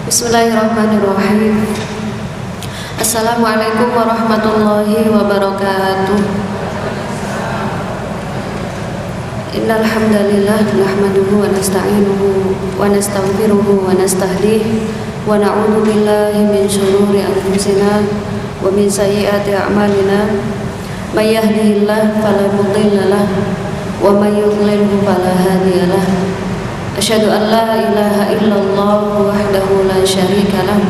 Bismillahirrahmanirrahim. Assalamualaikum warahmatullahi wabarakatuh. Innal hamdalillah nahmaduhu wa nasta'inuhu wa nastaghfiruhu wa nastahdihi wa na'udzu billahi min shururi anfusina wa min sayyiati a'malina. May yahdihillahu fala mudilla lahu wa may yudlilhu fala hadiya lahu. Asyhadu an la ilaha illallah wahdahu la syarika lah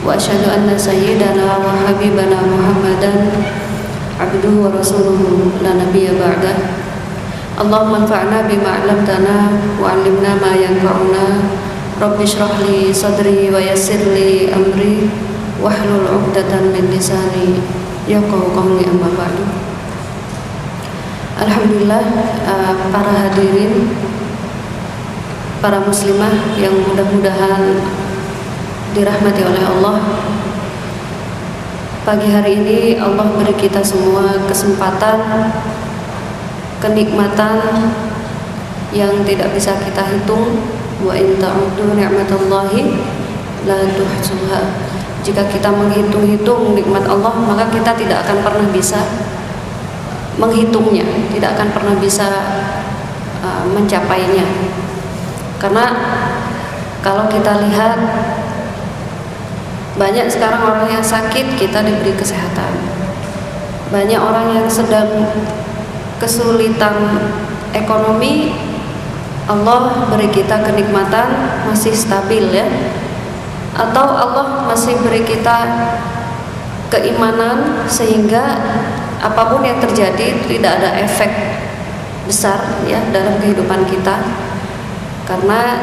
wa asyhadu anna sayyidana wa habibana Muhammadan abduhu wa rasuluhu la nabiyya ba'dah. Allahumma anfa'na bima 'allamtana wa 'allimna ma yanfa'una. Rabbi shrah li sadri wa yassir li amri wahlul 'uqdatam min lisani yafqahu qawli, amma ba'du. Alhamdulillah, para hadirin, para muslimah yang mudah-mudahan dirahmati oleh Allah. Pagi hari ini Allah beri kita semua kesempatan, kenikmatan yang tidak bisa kita hitung. Wa in ta'uddu ni'matallahi la tuhsuha. Jika kita menghitung-hitung nikmat Allah, maka kita tidak akan pernah bisa menghitungnya, tidak akan pernah bisa mencapainya. Karena kalau kita lihat, banyak sekarang orang yang sakit, kita diberi kesehatan. Banyak orang yang sedang kesulitan ekonomi, Allah beri kita kenikmatan, masih stabil ya. Atau Allah masih beri kita keimanan sehingga apapun yang terjadi tidak ada efek besar ya dalam kehidupan kita. Karena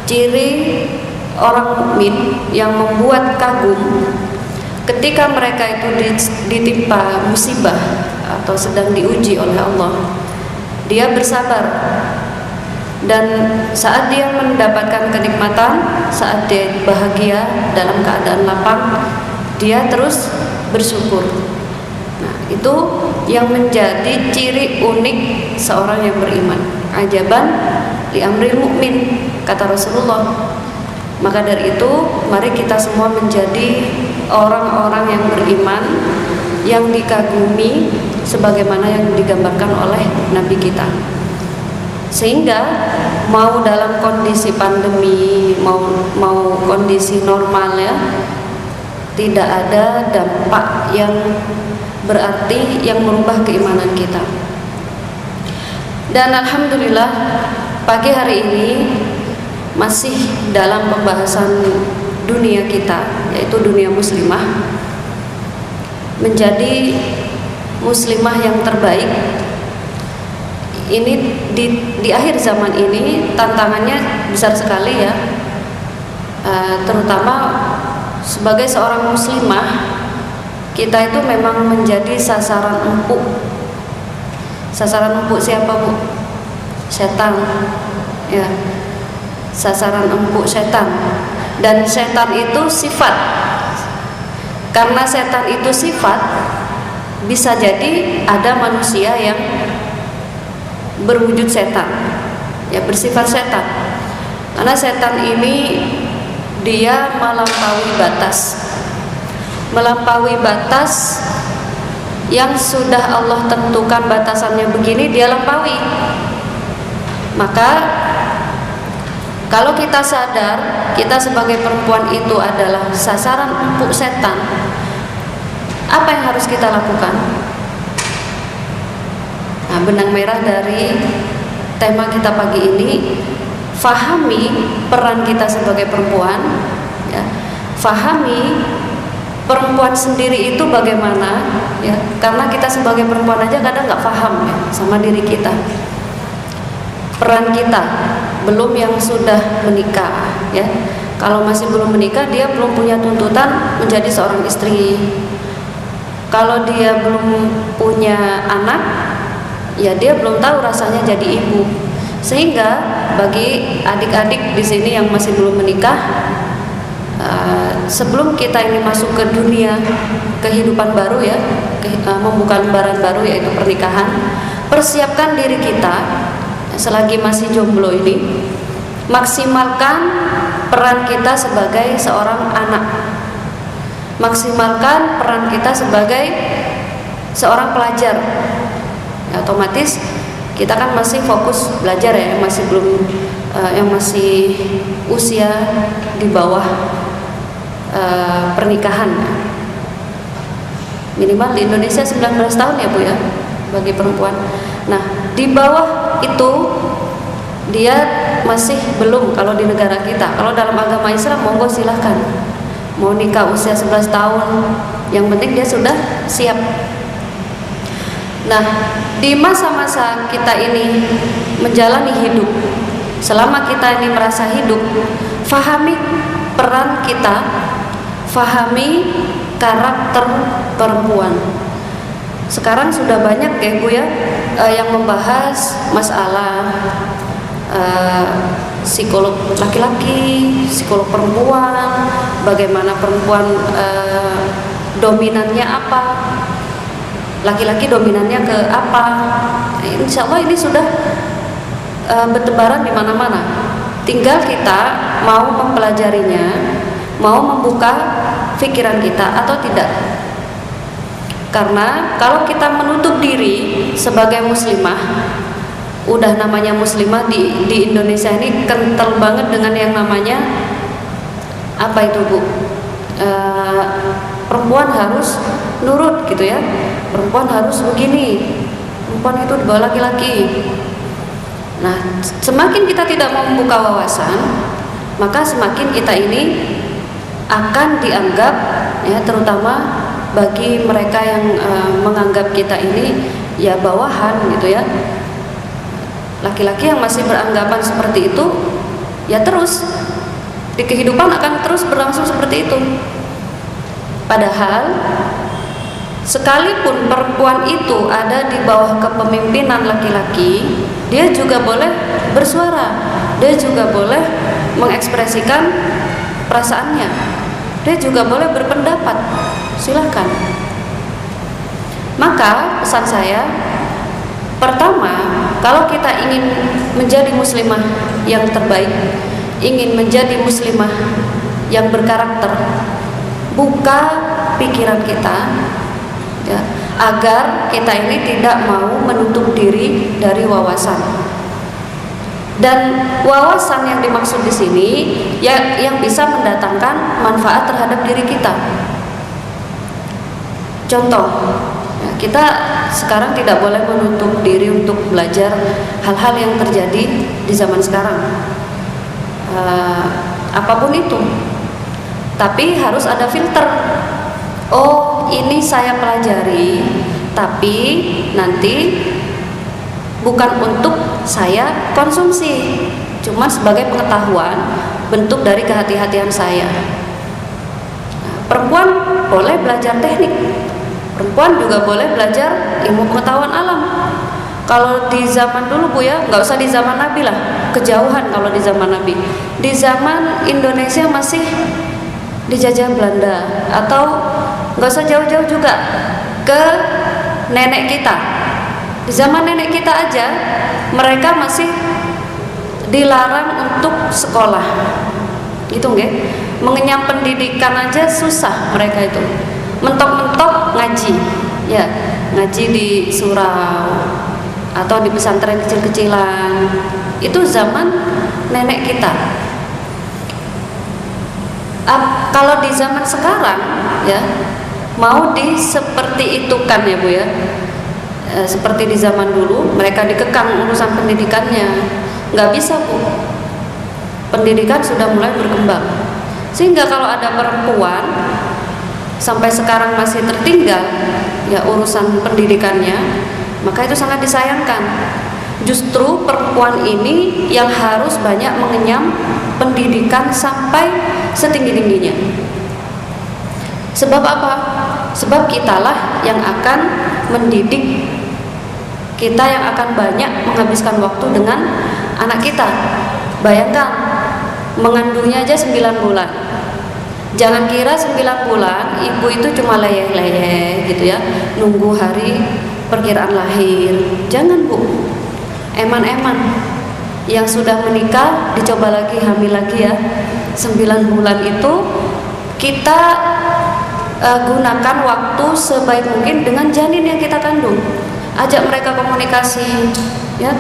ciri orang mukmin yang membuat kagum ketika mereka itu ditimpa musibah atau sedang diuji oleh Allah, dia bersabar. Dan saat dia mendapatkan kenikmatan, saat dia bahagia dalam keadaan lapang, dia terus bersyukur. Nah, itu yang menjadi ciri unik seorang yang beriman. Ajaban li amril mukmin, kata Rasulullah. Maka dari itu, mari kita semua menjadi orang-orang yang beriman, yang dikagumi sebagaimana yang digambarkan oleh Nabi kita. Sehingga mau dalam kondisi pandemi, mau kondisi normal ya, tidak ada dampak yang berarti yang merubah keimanan kita. Dan alhamdulillah, pagi hari ini masih dalam pembahasan dunia kita, yaitu dunia muslimah, menjadi muslimah yang terbaik. Ini di akhir zaman ini tantangannya besar sekali ya, terutama sebagai seorang muslimah, kita itu memang menjadi sasaran empuk. Sasaran empuk siapa, Bu? Setan ya, sasaran empuk setan. Dan setan itu sifat. Karena setan itu sifat, bisa jadi ada manusia yang berwujud setan ya, bersifat setan. Karena setan ini dia melampaui batas yang sudah Allah tentukan batasannya begini, dia lampaui. Maka kalau kita sadar kita sebagai perempuan itu adalah sasaran empuk setan, apa yang harus kita lakukan? Nah, benang merah dari tema kita pagi ini, fahami peran kita sebagai perempuan ya. Fahami perempuan sendiri itu bagaimana ya, karena kita sebagai perempuan aja kadang nggak paham ya sama diri kita, peran kita, belum yang sudah menikah ya. Kalau masih belum menikah, dia belum punya tuntutan menjadi seorang istri. Kalau dia belum punya anak, ya dia belum tahu rasanya jadi ibu. Sehingga bagi adik-adik di sini yang masih belum menikah, sebelum kita ini masuk ke dunia kehidupan baru ya, membuka lembaran baru yaitu pernikahan, persiapkan diri kita selagi masih jomblo ini, maksimalkan peran kita sebagai seorang anak, maksimalkan peran kita sebagai seorang pelajar. Ya, otomatis kita kan masih fokus belajar ya, masih belum yang masih usia di bawah pernikahan. Minimal di Indonesia 19 tahun ya Bu ya bagi perempuan. Nah, di bawah itu dia masih belum, kalau di negara kita. Kalau dalam agama Islam monggo silahkan, mau nikah usia 11 tahun, yang penting dia sudah siap. Nah, di masa-masa kita ini menjalani hidup, selama kita ini merasa hidup, fahami peran kita, fahami karakter perempuan. Sekarang sudah banyak ya Bu ya yang membahas masalah psikolog laki-laki, psikolog perempuan, bagaimana perempuan dominannya apa, laki-laki dominannya ke apa. Insya Allah ini sudah bertebaran di mana-mana. Tinggal kita mau mempelajarinya, mau membuka pikiran kita atau tidak. Karena kalau kita menutup diri sebagai muslimah, udah namanya muslimah di Indonesia ini kental banget dengan yang namanya apa itu Bu? Perempuan harus nurut gitu ya, perempuan harus begini, perempuan itu di bawah laki-laki. Nah, semakin kita tidak mau membuka wawasan, maka semakin kita ini akan dianggap ya, terutama bagi mereka yang menganggap kita ini ya bawahan gitu ya. Laki-laki yang masih beranggapan seperti itu ya terus di kehidupan akan terus berlangsung seperti itu. Padahal sekalipun perempuan itu ada di bawah kepemimpinan laki-laki, dia juga boleh bersuara, dia juga boleh mengekspresikan perasaannya, dia juga boleh berpendapat. Silahkan. Maka pesan saya, pertama, kalau kita ingin menjadi muslimah yang terbaik, ingin menjadi muslimah yang berkarakter, buka pikiran kita ya, agar kita ini tidak mau menutup diri dari wawasan. Dan wawasan yang dimaksud di sini ya yang bisa mendatangkan manfaat terhadap diri kita. Contoh, ya, kita sekarang tidak boleh menutup diri untuk belajar hal-hal yang terjadi di zaman sekarang, apapun itu. Tapi harus ada filter. Oh, ini saya pelajari, tapi nanti bukan untuk saya konsumsi, cuma sebagai pengetahuan, bentuk dari kehati-hatian saya. Perempuan boleh belajar teknik, perempuan juga boleh belajar ilmu pengetahuan alam. Kalau di zaman dulu Bu ya, nggak usah di zaman Nabi lah, kejauhan kalau di zaman Nabi. Di zaman Indonesia masih dijajah Belanda, atau nggak usah jauh-jauh juga ke nenek kita. Di zaman nenek kita aja mereka masih dilarang untuk sekolah, gitu nggak? Mengenyam pendidikan aja susah mereka itu. Mentok-mentok ngaji, ya ngaji di surau atau di pesantren kecil-kecilan. Itu zaman nenek kita. Kalau di zaman sekarang ya mau seperti itu kan ya Bu ya, seperti di zaman dulu mereka dikekang urusan pendidikannya, nggak bisa Bu. Pendidikan sudah mulai berkembang, sehingga kalau ada perempuan sampai sekarang masih tertinggal ya urusan pendidikannya, maka itu sangat disayangkan. Justru perempuan ini yang harus banyak mengenyam pendidikan sampai setinggi-tingginya. Sebab apa? Sebab kitalah yang akan mendidik, kita yang akan banyak menghabiskan waktu dengan anak kita. Bayangkan, mengandungnya aja 9 bulan. Jangan kira 9 bulan ibu itu cuma leyeh-leyeh gitu ya, nunggu hari perkiraan lahir. Jangan Bu, eman-eman yang sudah menikah dicoba lagi hamil lagi ya. 9 bulan itu kita gunakan waktu sebaik mungkin dengan janin yang kita kandung. Ajak mereka komunikasi, ya.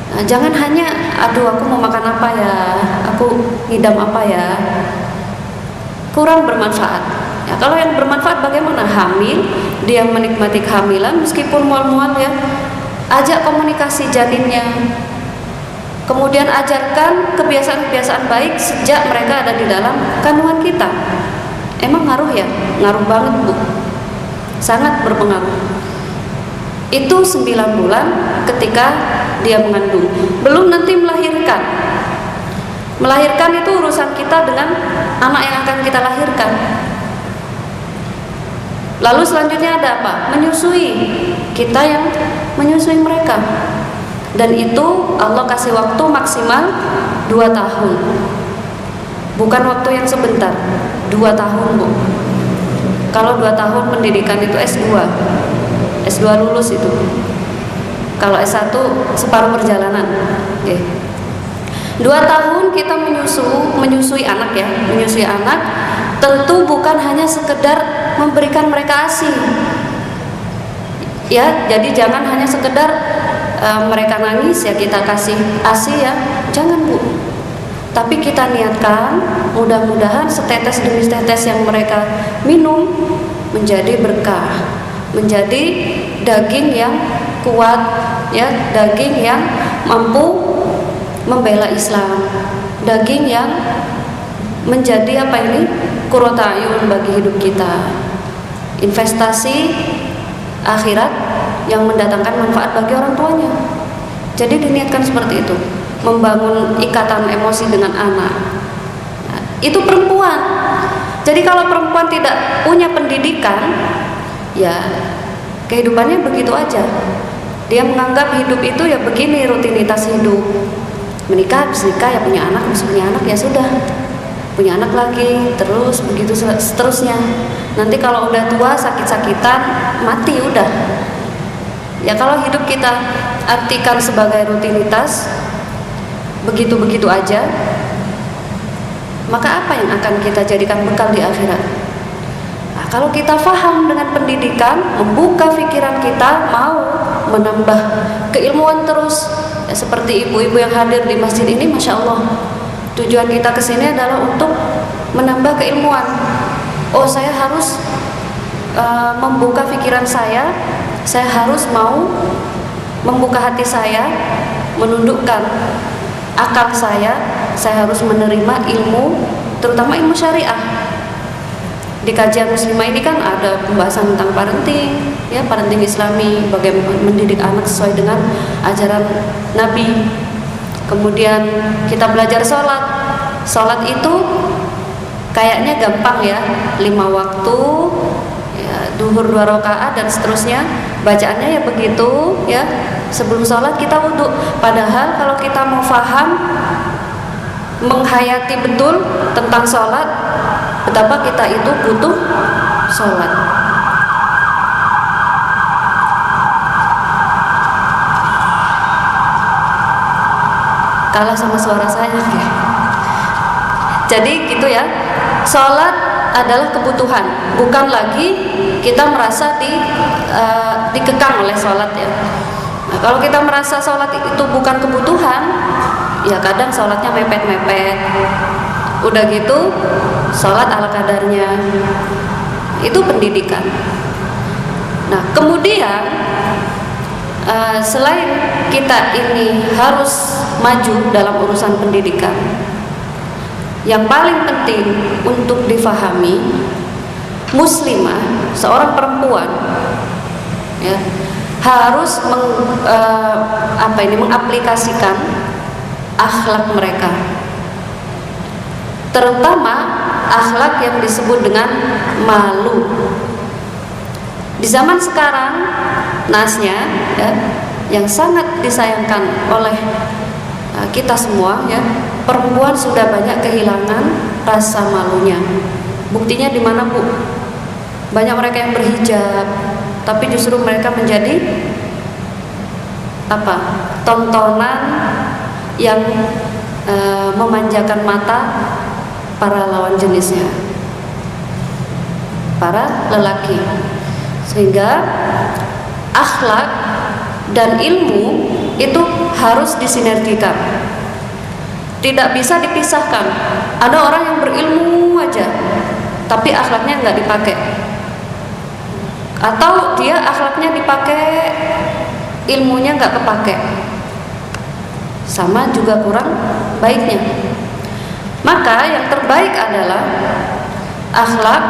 Nah, jangan hanya, aduh aku mau makan apa ya, aku ngidam apa ya, kurang bermanfaat. Ya, kalau yang bermanfaat bagaimana? Hamil, dia menikmati kehamilan meskipun mual-mual ya. Ajak komunikasi janinnya. Kemudian ajarkan kebiasaan-kebiasaan baik sejak mereka ada di dalam kandungan kita. Emang ngaruh ya? Ngaruh banget, Bu. Sangat berpengaruh. Itu 9 bulan ketika dia mengandung. Belum nanti melahirkan. Melahirkan itu urusan kita dengan anak yang akan kita lahirkan. Lalu selanjutnya ada apa? Menyusui. Kita yang menyusui mereka. Dan itu Allah kasih waktu maksimal 2 tahun. Bukan waktu yang sebentar, 2 tahun, Bu. Kalau 2 tahun pendidikan itu S2 lulus itu. Kalau S1 separuh perjalanan. Oke. 2 tahun kita menyusui anak ya, menyusui anak. Tentu bukan hanya sekedar memberikan mereka ASI. Ya, jadi jangan hanya sekedar mereka nangis ya kita kasih ASI ya. Jangan, Bu. Tapi kita niatkan mudah-mudahan setetes demi setetes yang mereka minum menjadi berkah, menjadi daging yang kuat ya, daging yang mampu membela Islam, daging yang menjadi apa ini? Qurrata ayun bagi hidup kita. Investasi akhirat yang mendatangkan manfaat bagi orang tuanya. Jadi diniatkan seperti itu, membangun ikatan emosi dengan anak. Nah, itu perempuan. Jadi kalau perempuan tidak punya pendidikan, ya kehidupannya begitu aja. Dia menganggap hidup itu ya begini, rutinitas hidup. Menikah, habis nikah ya punya anak, habis punya anak ya sudah. Punya anak lagi, terus begitu seterusnya. Nanti kalau udah tua sakit-sakitan, mati udah. Ya kalau hidup kita artikan sebagai rutinitas, begitu-begitu aja, maka apa yang akan kita jadikan bekal di akhirat? Nah, kalau kita faham dengan pendidikan, membuka pikiran kita, mau menambah keilmuan terus, ya, seperti ibu-ibu yang hadir di masjid ini, Masya Allah. Tujuan kita kesini adalah untuk menambah keilmuan. Oh, saya harus membuka pikiran saya harus mau membuka hati saya, menundukkan akal saya harus menerima ilmu, terutama ilmu syariah. Di kajian muslimah ini kan ada pembahasan tentang parenting, ya, parenting Islami, bagaimana mendidik anak sesuai dengan ajaran Nabi. Kemudian kita belajar sholat. Sholat itu kayaknya gampang ya, 5 waktu, ya, duhur 2 rakaat dan seterusnya. Bacaannya ya begitu ya. Sebelum sholat kita wudhu. Padahal kalau kita mau paham, menghayati betul tentang sholat, betapa kita itu butuh sholat. Kalah sama suara saya ya. Jadi gitu ya, sholat adalah kebutuhan, bukan lagi kita merasa dikekang oleh sholat ya. Nah, kalau kita merasa sholat itu bukan kebutuhan, ya kadang sholatnya mepet-mepet. Udah gitu, sholat ala kadarnya. Itu pendidikan. Nah, kemudian selain kita ini harus maju dalam urusan pendidikan, yang paling penting untuk difahami, muslimah, seorang perempuan ya, harus mengaplikasikan akhlak mereka, terutama akhlak yang disebut dengan malu. Di zaman sekarang, nasnya ya, yang sangat disayangkan oleh kita semua ya, perempuan sudah banyak kehilangan rasa malunya. Buktinya di mana, Bu? Banyak mereka yang berhijab, tapi justru mereka menjadi tontonan yang memanjakan mata para lawan jenisnya, para lelaki. Sehingga akhlak dan ilmu itu harus disinergikan, tidak bisa dipisahkan. Ada orang yang berilmu aja tapi akhlaknya nggak dipakai, atau dia akhlaknya dipakai, ilmunya nggak kepake, sama juga kurang baiknya. Maka yang terbaik adalah akhlak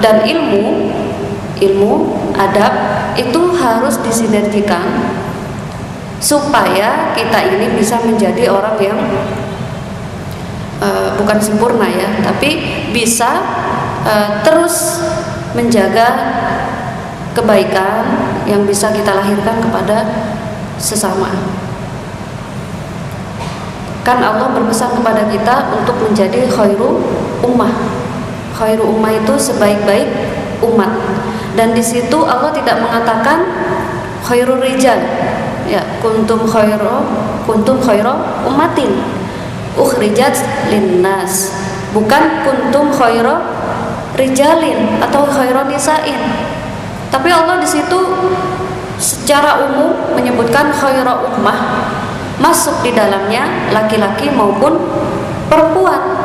dan ilmu adab itu harus disinergikan supaya kita ini bisa menjadi orang yang bukan sempurna ya, tapi bisa terus menjaga kebaikan yang bisa kita lahirkan kepada sesama. Kan Allah berpesan kepada kita untuk menjadi khairu ummah. Khairu ummah itu sebaik-baik umat. Dan di situ Allah tidak mengatakan khairur rijal. Ya, kuntum khairu ummatin ukhrijat linnas. Bukan kuntum khairu rijalin atau khairu nisain. Tapi Allah di situ secara umum menyebutkan khairu ummah, masuk di dalamnya laki-laki maupun perempuan.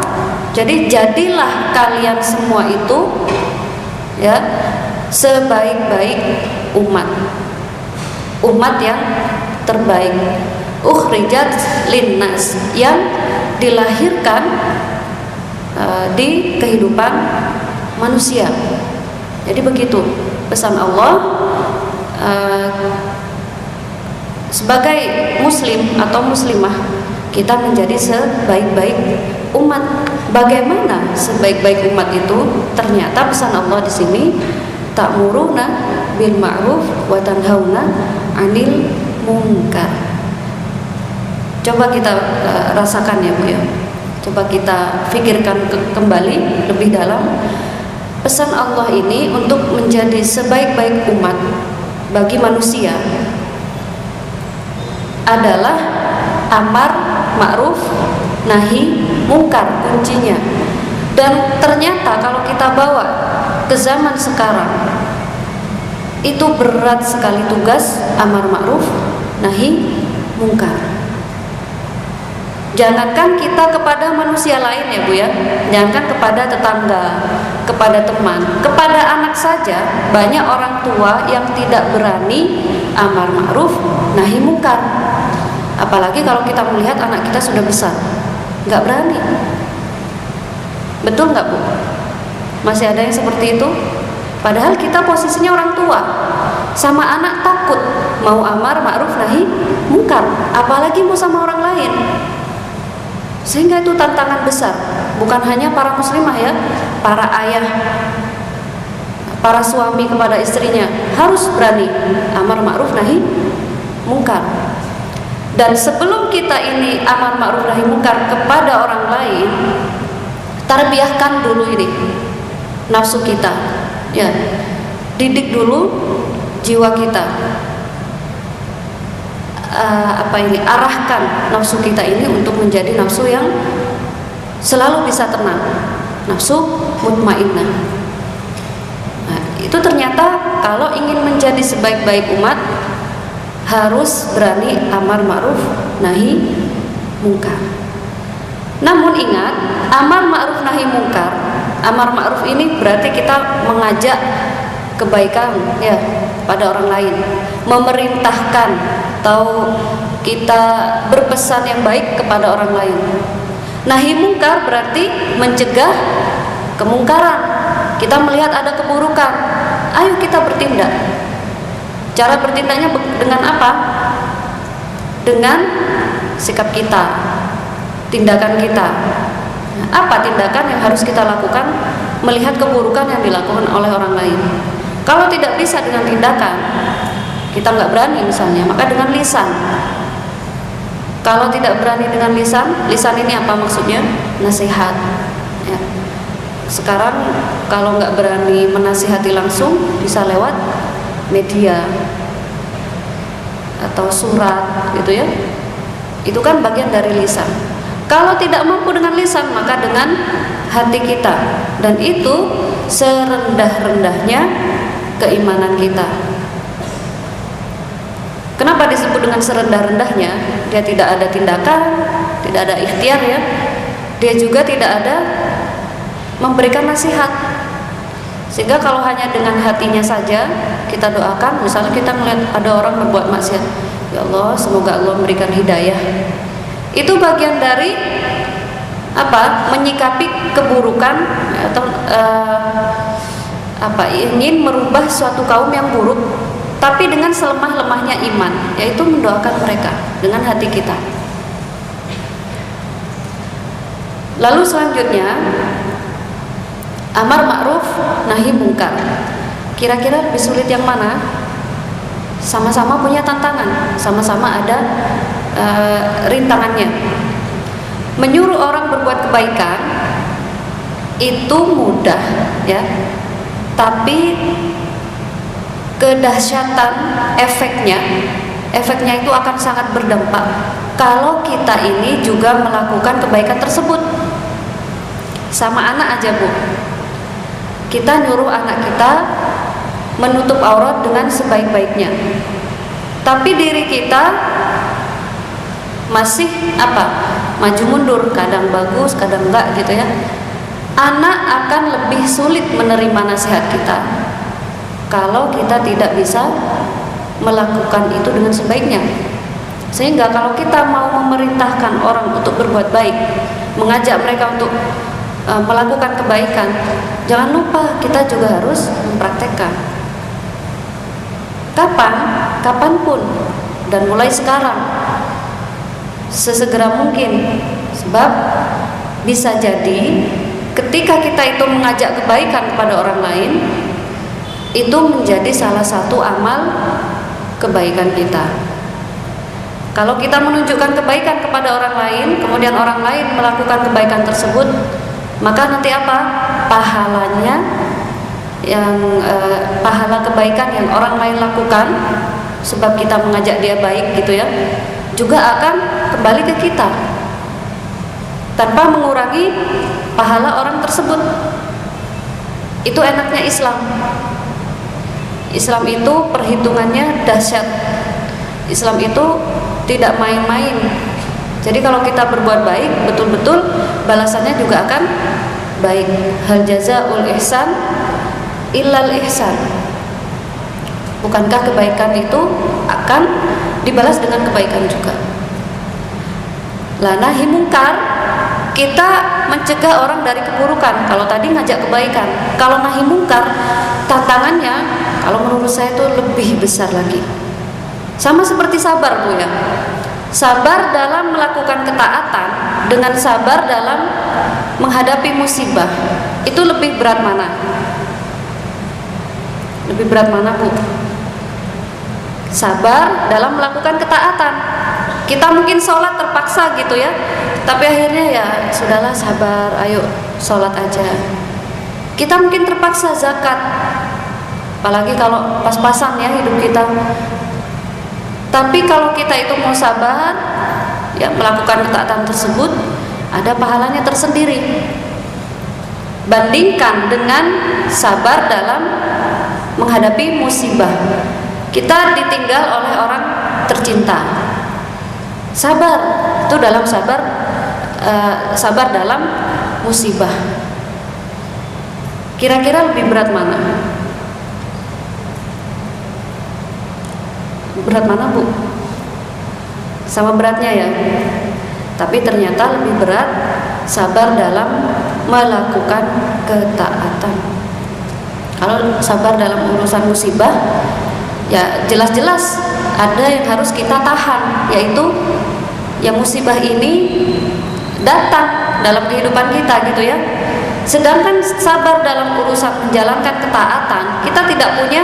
Jadi jadilah kalian semua itu ya sebaik-baik umat yang terbaik, ukhrijat linnas, yang dilahirkan di kehidupan manusia. Jadi begitu pesan Allah. Sebagai muslim atau muslimah, kita menjadi sebaik-baik umat. Bagaimana sebaik-baik umat itu? Ternyata pesan Allah di sini, ta'muruna bil ma'ruf wa tanhauna 'anil munkar. Coba kita rasakan ya Bu ya. Coba kita pikirkan kembali lebih dalam. Pesan Allah ini untuk menjadi sebaik-baik umat bagi manusia adalah amar ma'ruf nahi mungkar kuncinya. Dan ternyata kalau kita bawa ke zaman sekarang, itu berat sekali tugas amar ma'ruf nahi mungkar. Jangankan kita kepada manusia lain ya Bu ya, jangankan kepada tetangga, kepada teman, kepada anak saja banyak orang tua yang tidak berani amar ma'ruf nahi mungkar. Apalagi kalau kita melihat anak kita sudah besar, nggak berani. Betul nggak Bu? Masih ada yang seperti itu? Padahal kita posisinya orang tua, sama anak takut mau amar ma'ruf nahi mungkar, apalagi mau sama orang lain. Sehingga itu tantangan besar, bukan hanya para muslimah ya, para ayah, para suami kepada istrinya harus berani amar ma'ruf nahi mungkar. Dan sebelum kita ini amar ma'ruf nahi mungkar kepada orang lain, tarbiyahkan dulu ini nafsu kita, ya, didik dulu jiwa kita. Arahkan nafsu kita ini untuk menjadi nafsu yang selalu bisa tenang, nafsu mutmainnah. Nah, itu ternyata kalau ingin menjadi sebaik-baik umat harus berani amar ma'ruf nahi mungkar. Namun ingat, amar ma'ruf nahi mungkar, amar ma'ruf ini berarti kita mengajak kebaikan ya pada orang lain, memerintahkan atau kita berpesan yang baik kepada orang lain. Nahi mungkar berarti mencegah kemungkaran. Kita melihat ada keburukan, ayo kita bertindak. Cara bertindaknya dengan apa? Dengan sikap kita, tindakan kita. Apa tindakan yang harus kita lakukan melihat keburukan yang dilakukan oleh orang lain? Kalau tidak bisa dengan tindakan, kita nggak berani misalnya, maka dengan lisan. Kalau tidak berani dengan lisan, lisan ini apa maksudnya? Nasihat ya. Sekarang kalau nggak berani menasihati langsung, bisa lewat media atau surat gitu ya. Itu kan bagian dari lisan. Kalau tidak mampu dengan lisan, maka dengan hati kita, dan itu serendah-rendahnya keimanan kita. Kenapa disebut dengan serendah-rendahnya? Dia tidak ada tindakan, tidak ada ikhtiar ya. Dia juga tidak ada memberikan nasihat. Sehingga kalau hanya dengan hatinya saja kita doakan, misalnya kita melihat ada orang berbuat maksiat, ya Allah, semoga Allah memberikan hidayah. Itu bagian dari apa? Menyikapi keburukan atau ingin merubah suatu kaum yang buruk, tapi dengan selemah-lemahnya iman, yaitu mendoakan mereka dengan hati kita. Lalu selanjutnya, amar ma'ruf nahi mungkar. Kira-kira lebih sulit yang mana? Sama-sama punya tantangan, sama-sama ada rintangannya. Menyuruh orang berbuat kebaikan itu mudah ya, tapi kedahsyatan efeknya itu akan sangat berdampak kalau kita ini juga melakukan kebaikan tersebut. Sama anak aja Bu, kita nyuruh anak kita menutup aurat dengan sebaik-baiknya, tapi diri kita masih maju mundur, kadang bagus kadang enggak gitu ya. Anak akan lebih sulit menerima nasihat kita kalau kita tidak bisa melakukan itu dengan sebaiknya. Sehingga kalau kita mau memerintahkan orang untuk berbuat baik, mengajak mereka untuk melakukan kebaikan, jangan lupa kita juga harus mempraktekkan. Kapanpun, dan mulai sekarang, sesegera mungkin. Sebab bisa jadi ketika kita itu mengajak kebaikan kepada orang lain, itu menjadi salah satu amal kebaikan kita. Kalau kita menunjukkan kebaikan kepada orang lain, kemudian orang lain melakukan kebaikan tersebut, maka nanti pahalanya pahala kebaikan yang orang lain lakukan, sebab kita mengajak dia baik gitu ya, juga akan kembali ke kita tanpa mengurangi pahala orang tersebut. Itu enaknya Islam. Islam itu perhitungannya dahsyat. Islam itu tidak main-main. Jadi kalau kita berbuat baik, betul-betul balasannya juga akan baik. Hal jazaul ihsan illal ihsan. Bukankah kebaikan itu akan dibalas dengan kebaikan juga? Nahi mungkar, kita mencegah orang dari keburukan. Kalau tadi ngajak kebaikan, kalau nahi mungkar, tantangannya kalau menurut saya itu lebih besar lagi. Sama seperti sabar Bu ya. Sabar dalam melakukan ketaatan dengan sabar dalam menghadapi musibah, itu lebih berat mana? Lebih berat mana Bu? Sabar dalam melakukan ketaatan. Kita mungkin sholat terpaksa gitu ya, tapi akhirnya ya sudahlah, sabar, ayo sholat aja. Kita mungkin terpaksa zakat, apalagi kalau pas-pasan ya hidup kita. Tapi kalau kita itu mau sabar ya melakukan ketaatan tersebut, ada pahalanya tersendiri. Bandingkan dengan sabar dalam menghadapi musibah. Kita ditinggal oleh orang tercinta. Sabar itu dalam sabar dalam musibah. Kira-kira lebih berat mana? Berat mana Bu? Sama beratnya ya. Tapi ternyata lebih berat sabar dalam melakukan ketaatan. Kalau sabar dalam urusan musibah, ya jelas-jelas ada yang harus kita tahan, yaitu yang musibah ini datang dalam kehidupan kita gitu ya. Sedangkan sabar dalam urusan menjalankan ketaatan, kita tidak punya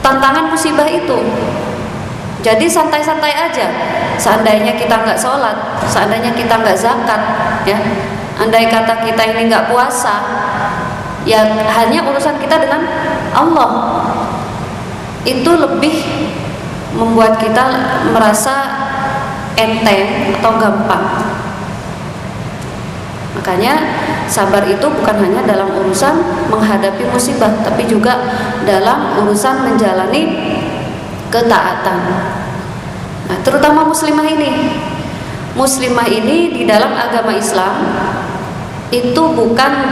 tantangan musibah itu. Jadi santai-santai aja. Seandainya kita nggak sholat, seandainya kita nggak zakat, ya, andai kata kita ini nggak puasa, ya hanya urusan kita dengan Allah. Itu lebih membuat kita merasa enteng atau gampang. Makanya sabar itu bukan hanya dalam urusan menghadapi musibah, tapi juga dalam urusan menjalani ketaatan. Nah, terutama muslimah ini. Muslimah ini di dalam agama Islam itu bukan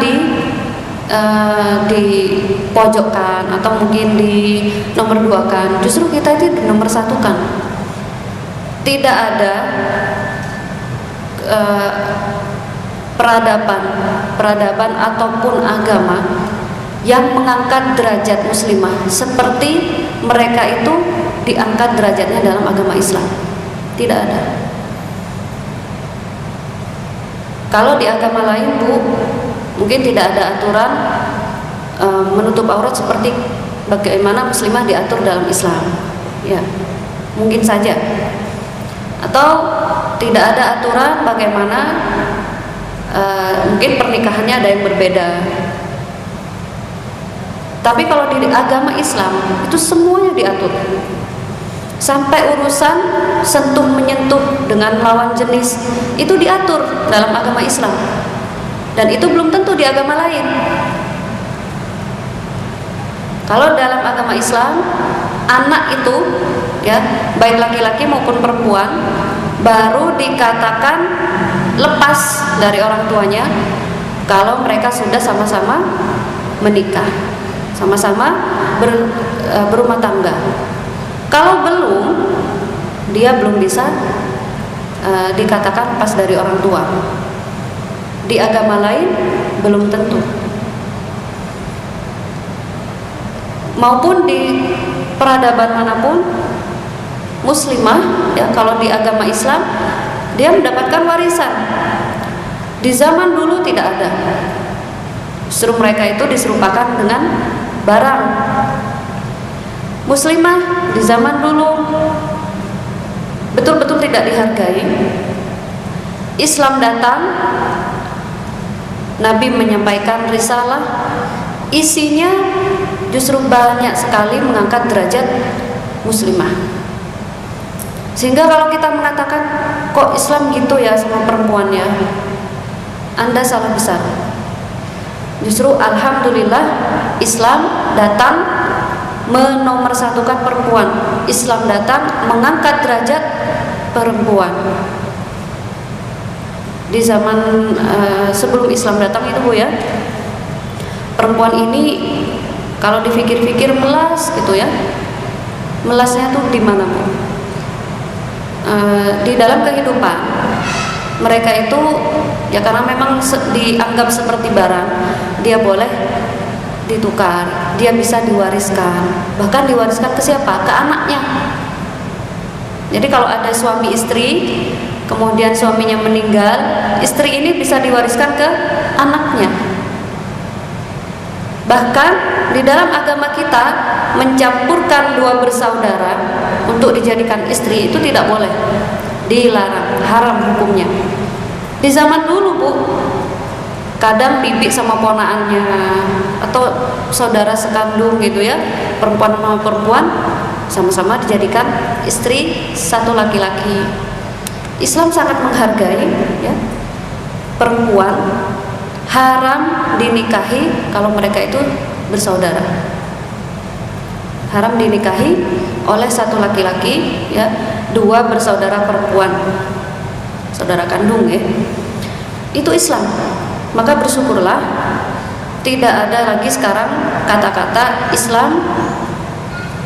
dipojokkan atau mungkin di nomor duakan. Justru kita itu nomor satukan. Tidak ada peradaban ataupun agama yang mengangkat derajat muslimah seperti mereka itu diangkat derajatnya dalam agama Islam. Tidak ada. Kalau di agama lain, Bu, mungkin tidak ada aturan menutup aurat seperti bagaimana muslimah diatur dalam Islam. Ya, mungkin saja. Atau tidak ada aturan bagaimana mungkin pernikahannya ada yang berbeda. Tapi kalau di agama Islam itu semuanya diatur. Sampai urusan sentuh menyentuh dengan lawan jenis itu diatur dalam agama Islam. Dan itu belum tentu di agama lain. Kalau dalam agama Islam, anak itu ya, baik laki-laki maupun perempuan baru dikatakan lepas dari orang tuanya kalau mereka sudah sama-sama menikah, sama-sama berumah tangga. Kalau belum, dia belum bisa dikatakan lepas dari orang tua. Di agama lain belum tentu. Maupun di peradaban manapun, muslimah ya, kalau di agama Islam dia mendapatkan warisan. Di zaman dulu tidak ada. Justru mereka itu diserupakan dengan barang. Muslimah di zaman dulu betul-betul tidak dihargai. Islam datang, Nabi menyampaikan risalah, isinya justru banyak sekali mengangkat derajat muslimah. Sehingga kalau kita mengatakan kok Islam gitu ya sama perempuan ya, Anda salah besar. Justru alhamdulillah Islam datang menomorsatukan perempuan. Islam datang mengangkat derajat perempuan. Di zaman sebelum Islam datang itu, Bu ya, perempuan ini kalau dipikir-pikir melas gitu ya. Melasnya tuh di mana, Bu? Di dalam kehidupan mereka itu ya karena memang dianggap seperti barang, dia boleh ditukar, dia bisa diwariskan, bahkan diwariskan ke siapa? Ke anaknya. Jadi kalau ada suami istri, kemudian suaminya meninggal, istri ini bisa diwariskan ke anaknya. Bahkan di dalam agama kita mencampurkan dua bersaudara untuk dijadikan istri itu tidak boleh, dilarang, haram hukumnya. Di zaman dulu, Bu, kadang bibi sama ponaannya atau saudara sekandung gitu ya, perempuan sama perempuan sama-sama dijadikan istri satu laki-laki. Islam sangat menghargai ya, perempuan haram dinikahi kalau mereka itu bersaudara. Haram dinikahi oleh satu laki-laki ya, dua bersaudara perempuan, saudara kandung ya. Itu Islam. Maka bersyukurlah tidak ada lagi sekarang kata-kata Islam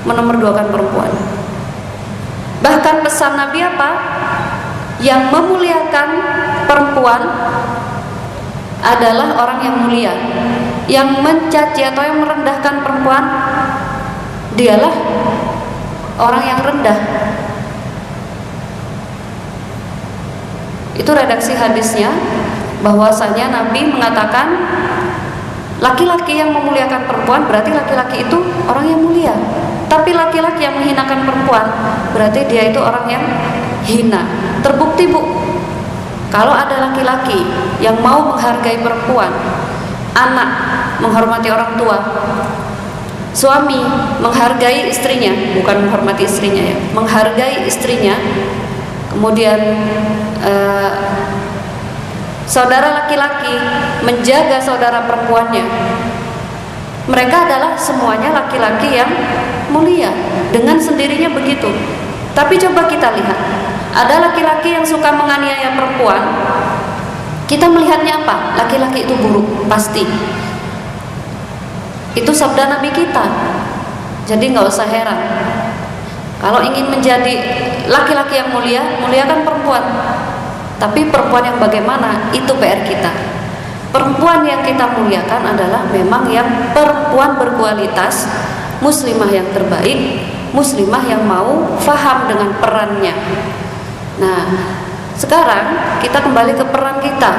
menomorduakan perempuan. Bahkan pesan Nabi apa? Yang memuliakan perempuan adalah orang yang mulia. Yang mencaci atau yang merendahkan perempuan, dialah orang yang rendah. Itu redaksi hadisnya, bahwasanya Nabi mengatakan laki-laki yang memuliakan perempuan berarti laki-laki itu orang yang mulia. Tapi laki-laki yang menghinakan perempuan berarti dia itu orang yang hina. Terbukti, Bu, kalau ada laki-laki yang mau menghargai perempuan, anak menghormati orang tua, suami menghargai istrinya, bukan menghormati istrinya ya, menghargai istrinya, kemudian saudara laki-laki menjaga saudara perempuannya. Mereka adalah semuanya laki-laki yang mulia, dengan sendirinya begitu. Tapi coba kita lihat, ada laki-laki yang suka menganiaya perempuan. Kita melihatnya apa? Laki-laki itu buruk, pasti. Itu sabda Nabi kita. Jadi nggak usah heran. Kalau ingin menjadi laki-laki yang mulia, muliakan perempuan. Tapi perempuan yang bagaimana? Itu PR kita. Perempuan yang kita muliakan adalah memang yang perempuan berkualitas, muslimah yang terbaik, muslimah yang mau faham dengan perannya. Nah, sekarang kita kembali ke peran kita.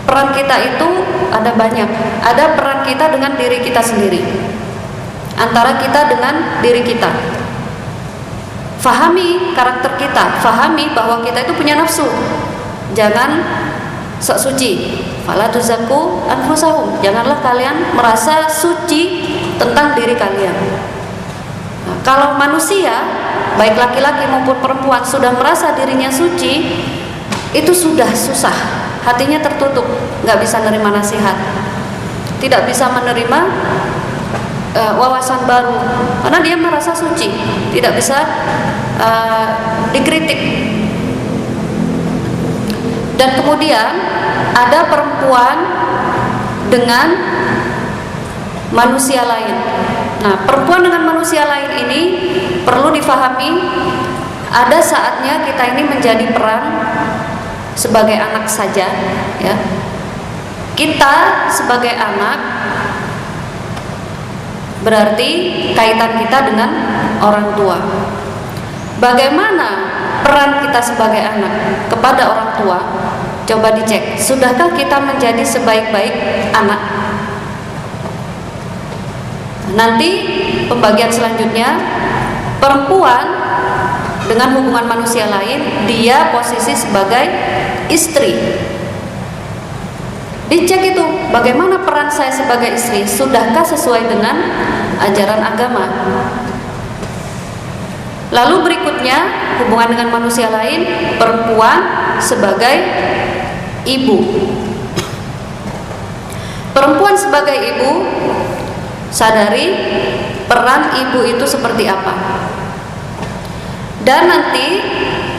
Peran kita itu ada banyak. Ada peran kita dengan diri kita sendiri, antara kita dengan diri kita. Fahami karakter kita, fahami bahwa kita itu punya nafsu. Jangan sok suci. Fala tuzakku anfusahum. Janganlah kalian merasa suci tentang diri kalian. Nah, kalau manusia, baik laki-laki maupun perempuan, sudah merasa dirinya suci, itu sudah susah. Hatinya tertutup, nggak bisa menerima nasihat, tidak bisa menerima wawasan baru, karena dia merasa suci, tidak bisa dikritik. Dan kemudian ada perempuan dengan manusia lain. Nah, perempuan dengan manusia lain ini perlu difahami. Ada saatnya kita ini menjadi peran sebagai anak saja, ya. Kita sebagai anak berarti kaitan kita dengan orang tua. Bagaimana peran kita sebagai anak kepada orang tua? Coba dicek, sudahkah kita menjadi sebaik-baik anak? Nanti pembagian selanjutnya, perempuan dengan hubungan manusia lain, dia posisi sebagai istri. Dicek itu, bagaimana peran saya sebagai istri? Sudahkah sesuai dengan ajaran agama? Lalu berikutnya, hubungan dengan manusia lain, perempuan sebagai ibu. Perempuan sebagai ibu, sadari peran ibu itu seperti apa. Dan nanti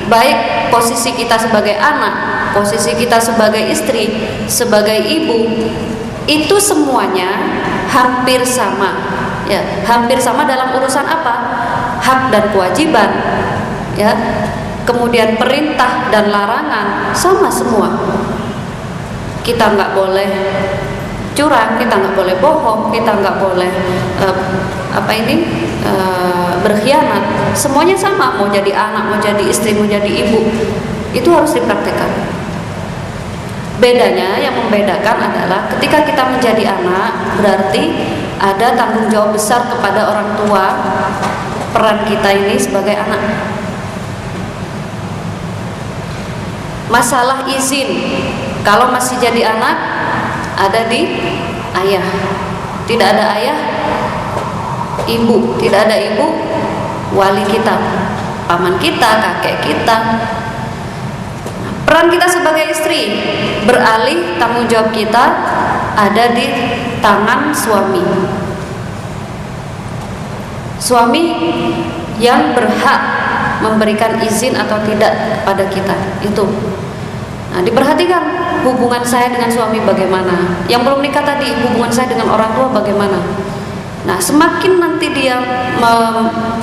baik posisi kita sebagai anak, posisi kita sebagai istri, sebagai ibu, itu semuanya hampir sama, ya, hampir sama dalam urusan apa? Hak dan kewajiban, ya. Kemudian perintah dan larangan sama semua. Kita nggak boleh curang, kita nggak boleh bohong, kita nggak boleh berkhianat. Semuanya sama, mau jadi anak, mau jadi istri, mau jadi ibu, itu harus dipraktekkan. Bedanya, yang membedakan adalah ketika kita menjadi anak, berarti ada tanggung jawab besar kepada orang tua. Peran kita ini sebagai anak. Masalah izin, kalau masih jadi anak, ada di ayah. Tidak ada ayah, ibu. Tidak ada ibu, wali kita, paman kita, kakek kita. Peran kita sebagai istri, beralih tanggung jawab kita ada di tangan suami. Suami yang berhak memberikan izin atau tidak kepada kita itu. Nah, diperhatikan hubungan saya dengan suami bagaimana. Yang belum nikah tadi, hubungan saya dengan orang tua bagaimana. Nah, semakin nanti dia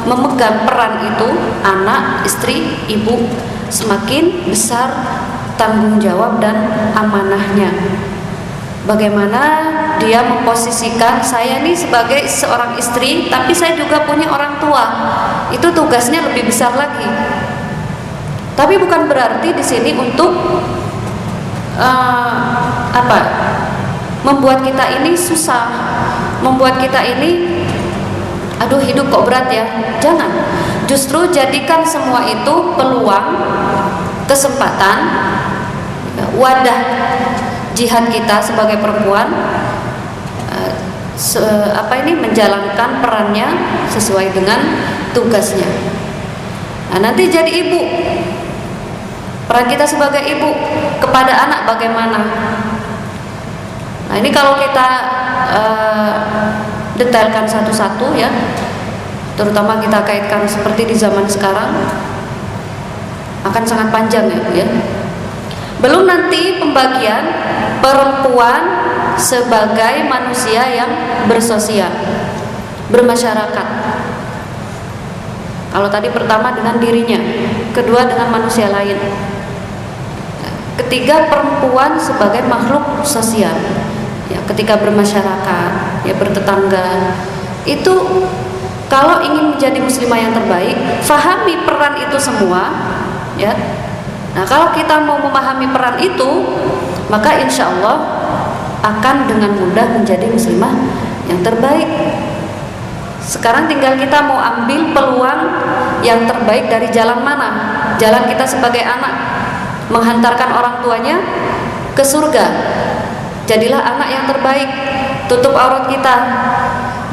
memegang peran itu, anak, istri, ibu, semakin besar tanggung jawab dan amanahnya. Bagaimana dia memposisikan, saya ini sebagai seorang istri, tapi saya juga punya orang tua. Itu tugasnya lebih besar lagi. Tapi bukan berarti di sini untuk membuat kita ini susah, membuat kita ini aduh hidup kok berat ya. Jangan. Justru jadikan semua itu peluang, kesempatan, wadah jihad kita sebagai perempuan, menjalankan perannya sesuai dengan tugasnya. Nah, nanti jadi ibu, peran kita sebagai ibu, kepada anak bagaimana? Nah, ini kalau kita detailkan satu-satu ya, terutama kita kaitkan seperti di zaman sekarang, akan sangat panjang ya Bu ya. Belum nanti pembagian perempuan sebagai manusia yang bersosial, bermasyarakat. Kalau tadi pertama dengan dirinya, kedua dengan manusia lain, ketiga perempuan sebagai makhluk sosial ya, ketika bermasyarakat ya, bertetangga. Itu kalau ingin menjadi muslimah yang terbaik, fahami peran itu semua ya. Nah, kalau kita mau memahami peran itu, maka insya Allah akan dengan mudah menjadi muslimah yang terbaik. Sekarang tinggal kita mau ambil peluang yang terbaik dari jalan mana. Jalan kita sebagai anak, menghantarkan orang tuanya ke surga. Jadilah anak yang terbaik, tutup aurat kita,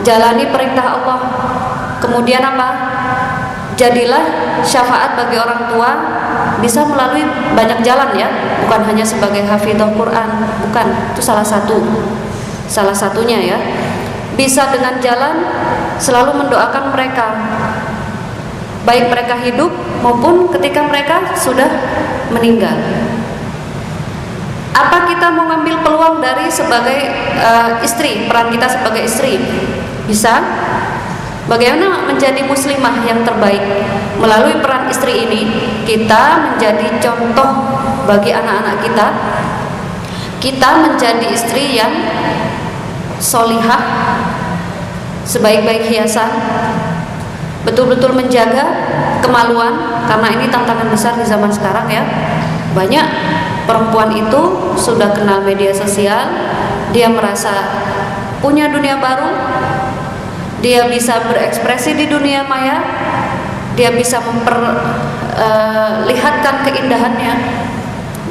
jalani perintah Allah. Kemudian apa? Jadilah syafaat bagi orang tua, bisa melalui banyak jalan ya, bukan hanya sebagai hafidhul Quran, bukan, itu salah satunya ya. Bisa dengan jalan selalu mendoakan mereka, baik mereka hidup maupun ketika mereka sudah meninggal. Apa kita mau ngambil peluang dari sebagai istri, peran kita sebagai istri? Bisa. Bagaimana menjadi muslimah yang terbaik? Melalui peran istri ini, kita menjadi contoh bagi anak-anak kita. Kita menjadi istri yang solihah, sebaik-baik hiasan, betul-betul menjaga kemaluan, karena ini tantangan besar di zaman sekarang ya. Banyak perempuan itu sudah kenal media sosial, dia merasa punya dunia baru, dia bisa berekspresi di dunia maya, dia bisa memperlihatkan keindahannya,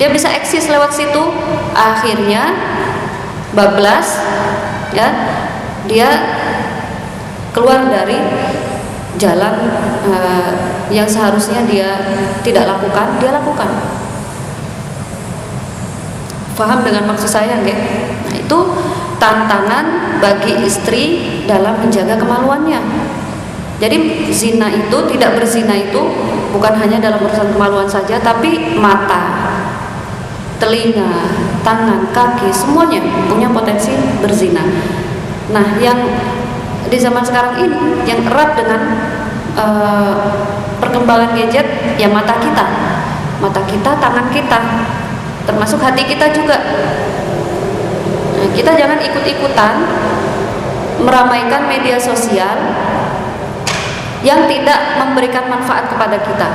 dia bisa eksis lewat situ. Akhirnya bablas ya, dia keluar dari jalan yang seharusnya dia tidak lakukan, dia lakukan. Paham dengan maksud saya nggak? Nah, itu tantangan bagi istri dalam menjaga kemaluannya. Jadi zina itu, tidak berzina itu bukan hanya dalam urusan kemaluan saja, tapi mata, telinga, tangan, kaki, semuanya punya potensi berzina. Nah, yang di zaman sekarang ini yang erat dengan perkembangan gadget ya, mata kita, tangan kita, termasuk hati kita juga. Nah, kita jangan ikut-ikutan meramaikan media sosial yang tidak memberikan manfaat kepada kita.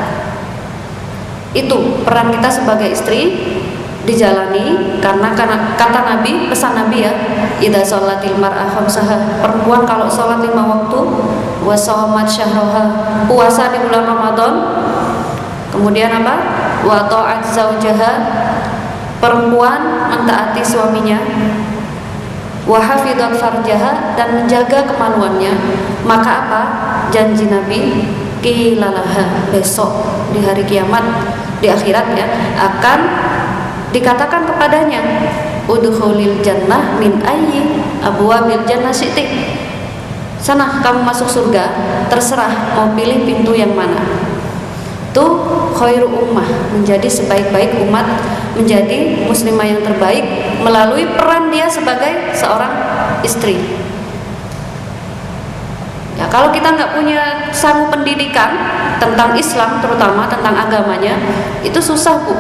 Itu peran kita sebagai istri dijalani, karena kata Nabi, pesan Nabi ya, idza sholatil mar'ah khamsaha, perempuan kalau sholat 5 waktu, wa shamat syahraha, puasa di bulan Ramadan, kemudian apa? Wa ta'at zaujaha, perempuan mentaati suaminya, wa hafidhat farjaha, dan menjaga kemaluannya, maka apa? Janji Nabi, qilalaha, besok di hari kiamat, di akhirat ya, akan dikatakan kepadanya, udkhulil jannah min ayyi abwabil jannah syi'ti, sana kamu masuk surga, terserah mau pilih pintu yang mana. Itu khairu ummah, menjadi sebaik-baik umat, menjadi muslimah yang terbaik melalui peran dia sebagai seorang istri. Ya, kalau kita nggak punya sanggup pendidikan tentang Islam, terutama tentang agamanya, itu susah Bu,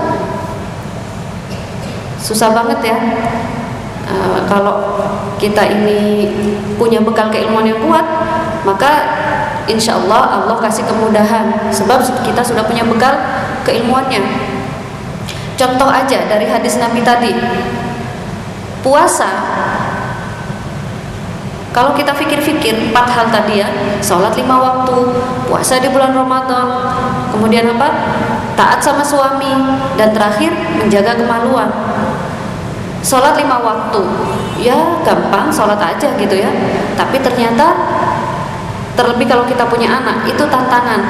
susah banget ya. Kalau kita ini punya bekal keilmuan yang kuat, maka insya Allah Allah kasih kemudahan, sebab kita sudah punya bekal keilmuannya. Contoh aja dari hadis Nabi tadi, puasa. Kalau kita pikir-pikir 4 hal tadi ya, sholat 5 waktu, puasa di bulan Ramadan, kemudian apa? Taat sama suami, dan terakhir menjaga kemaluan. Sholat 5 waktu, ya gampang, sholat aja gitu ya. Tapi ternyata, terlebih kalau kita punya anak, itu tantangan.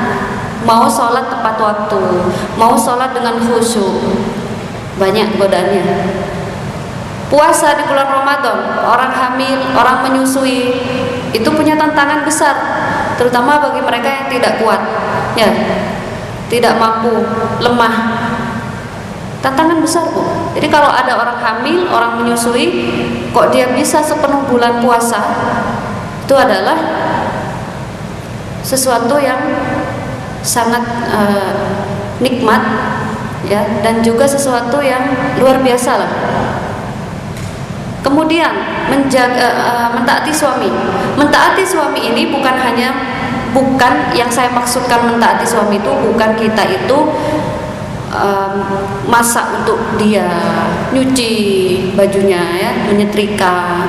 Mau sholat tepat waktu, mau sholat dengan khusyuk, banyak godaannya. Puasa di bulan Ramadan, orang hamil, orang menyusui, itu punya tantangan besar, terutama bagi mereka yang tidak kuat, ya, tidak mampu, lemah. Tantangan besar, Bu. Jadi kalau ada orang hamil, orang menyusui, kok dia bisa sepenuh bulan puasa, itu adalah sesuatu yang sangat nikmat, ya, dan juga sesuatu yang luar biasa lah. Kemudian mentaati suami. Mentaati suami ini bukan yang saya maksudkan mentaati suami itu bukan kita itu masak untuk dia, nyuci bajunya, ya, menyetrika,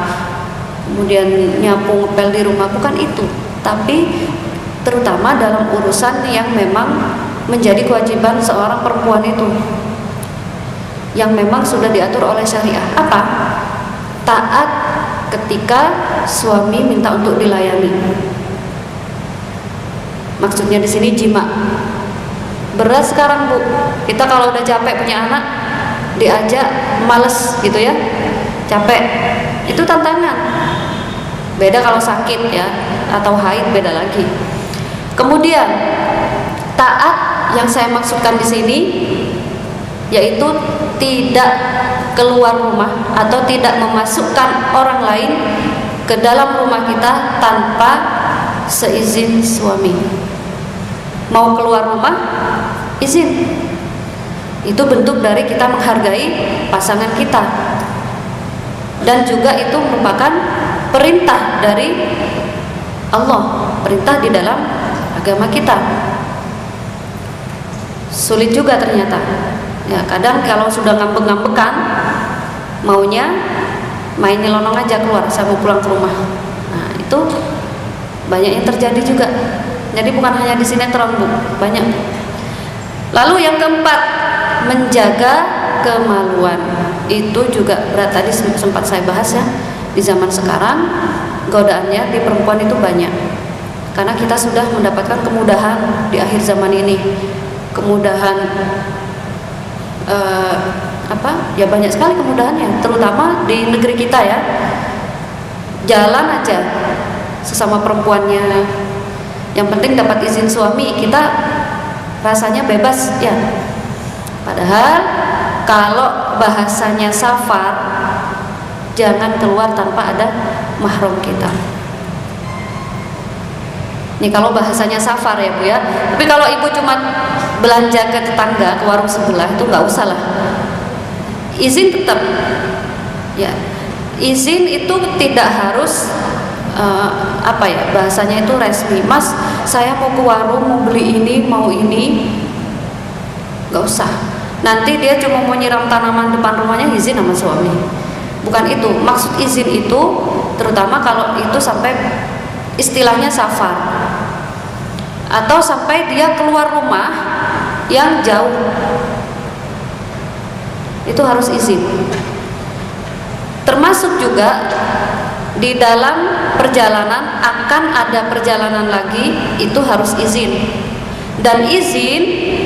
kemudian nyapu ngepel di rumah, bukan itu. Tapi terutama dalam urusan yang memang menjadi kewajiban seorang perempuan itu, yang memang sudah diatur oleh syariah. Apa? Taat ketika suami minta untuk dilayani. Maksudnya di sini jima. Berat sekarang, Bu. Kita kalau udah capek punya anak, diajak males gitu ya, capek. Itu tantangan. Beda kalau sakit, ya, atau haid, beda lagi. Kemudian taat yang saya maksudkan di sini yaitu tidak keluar rumah atau tidak memasukkan orang lain ke dalam rumah kita tanpa seizin suami. Mau keluar rumah, izin. Itu bentuk dari kita menghargai pasangan kita, dan juga itu merupakan perintah dari Allah, perintah di dalam agama kita. Sulit juga ternyata. Ya, kadang kalau sudah ngambek-ngambekan, maunya main nyelonong aja keluar, saya mau pulang ke rumah. Nah, itu banyak yang terjadi juga. Jadi bukan hanya di sinetron, Bu, banyak. Lalu yang keempat, menjaga kemaluan. Itu juga berat, tadi sempat saya bahas, ya. Di zaman sekarang godaannya di perempuan itu banyak. Karena kita sudah mendapatkan kemudahan di akhir zaman ini. Kemudahan ya banyak sekali kemudahannya, terutama di negeri kita, ya. Jalan aja sesama perempuannya, yang penting dapat izin suami, kita rasanya bebas, ya. Padahal kalau bahasanya safar, jangan keluar tanpa ada mahram kita. Ini kalau bahasanya safar, ya, Bu, ya. Tapi kalau ibu cuma belanja ke tetangga, ke warung sebelah, itu nggak usah lah. Izin tetap, ya. Izin itu tidak harus bahasanya itu resmi. Mas, saya mau ke warung, mau beli ini, mau ini, nggak usah. Nanti dia cuma mau nyiram tanaman depan rumahnya, izin sama suami. Bukan itu maksud izin itu, terutama kalau itu sampai istilahnya safar, atau sampai dia keluar rumah yang jauh, itu harus izin. Termasuk juga di dalam perjalanan, akan ada perjalanan lagi, itu harus izin. Dan izin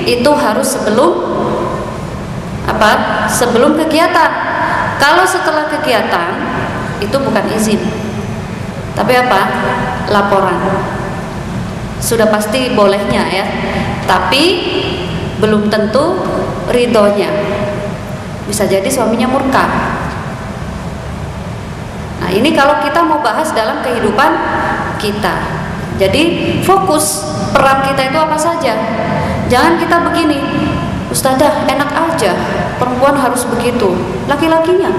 itu harus sebelum kegiatan. Kalau setelah kegiatan itu bukan izin, tapi laporan. Sudah pasti bolehnya, ya, tapi belum tentu ridhonya. Bisa jadi suaminya murka. Nah, ini kalau kita mau bahas dalam kehidupan kita. Jadi fokus peran kita itu apa saja. Jangan kita begini, Ustazah, enak aja perempuan harus begitu, laki-lakinya.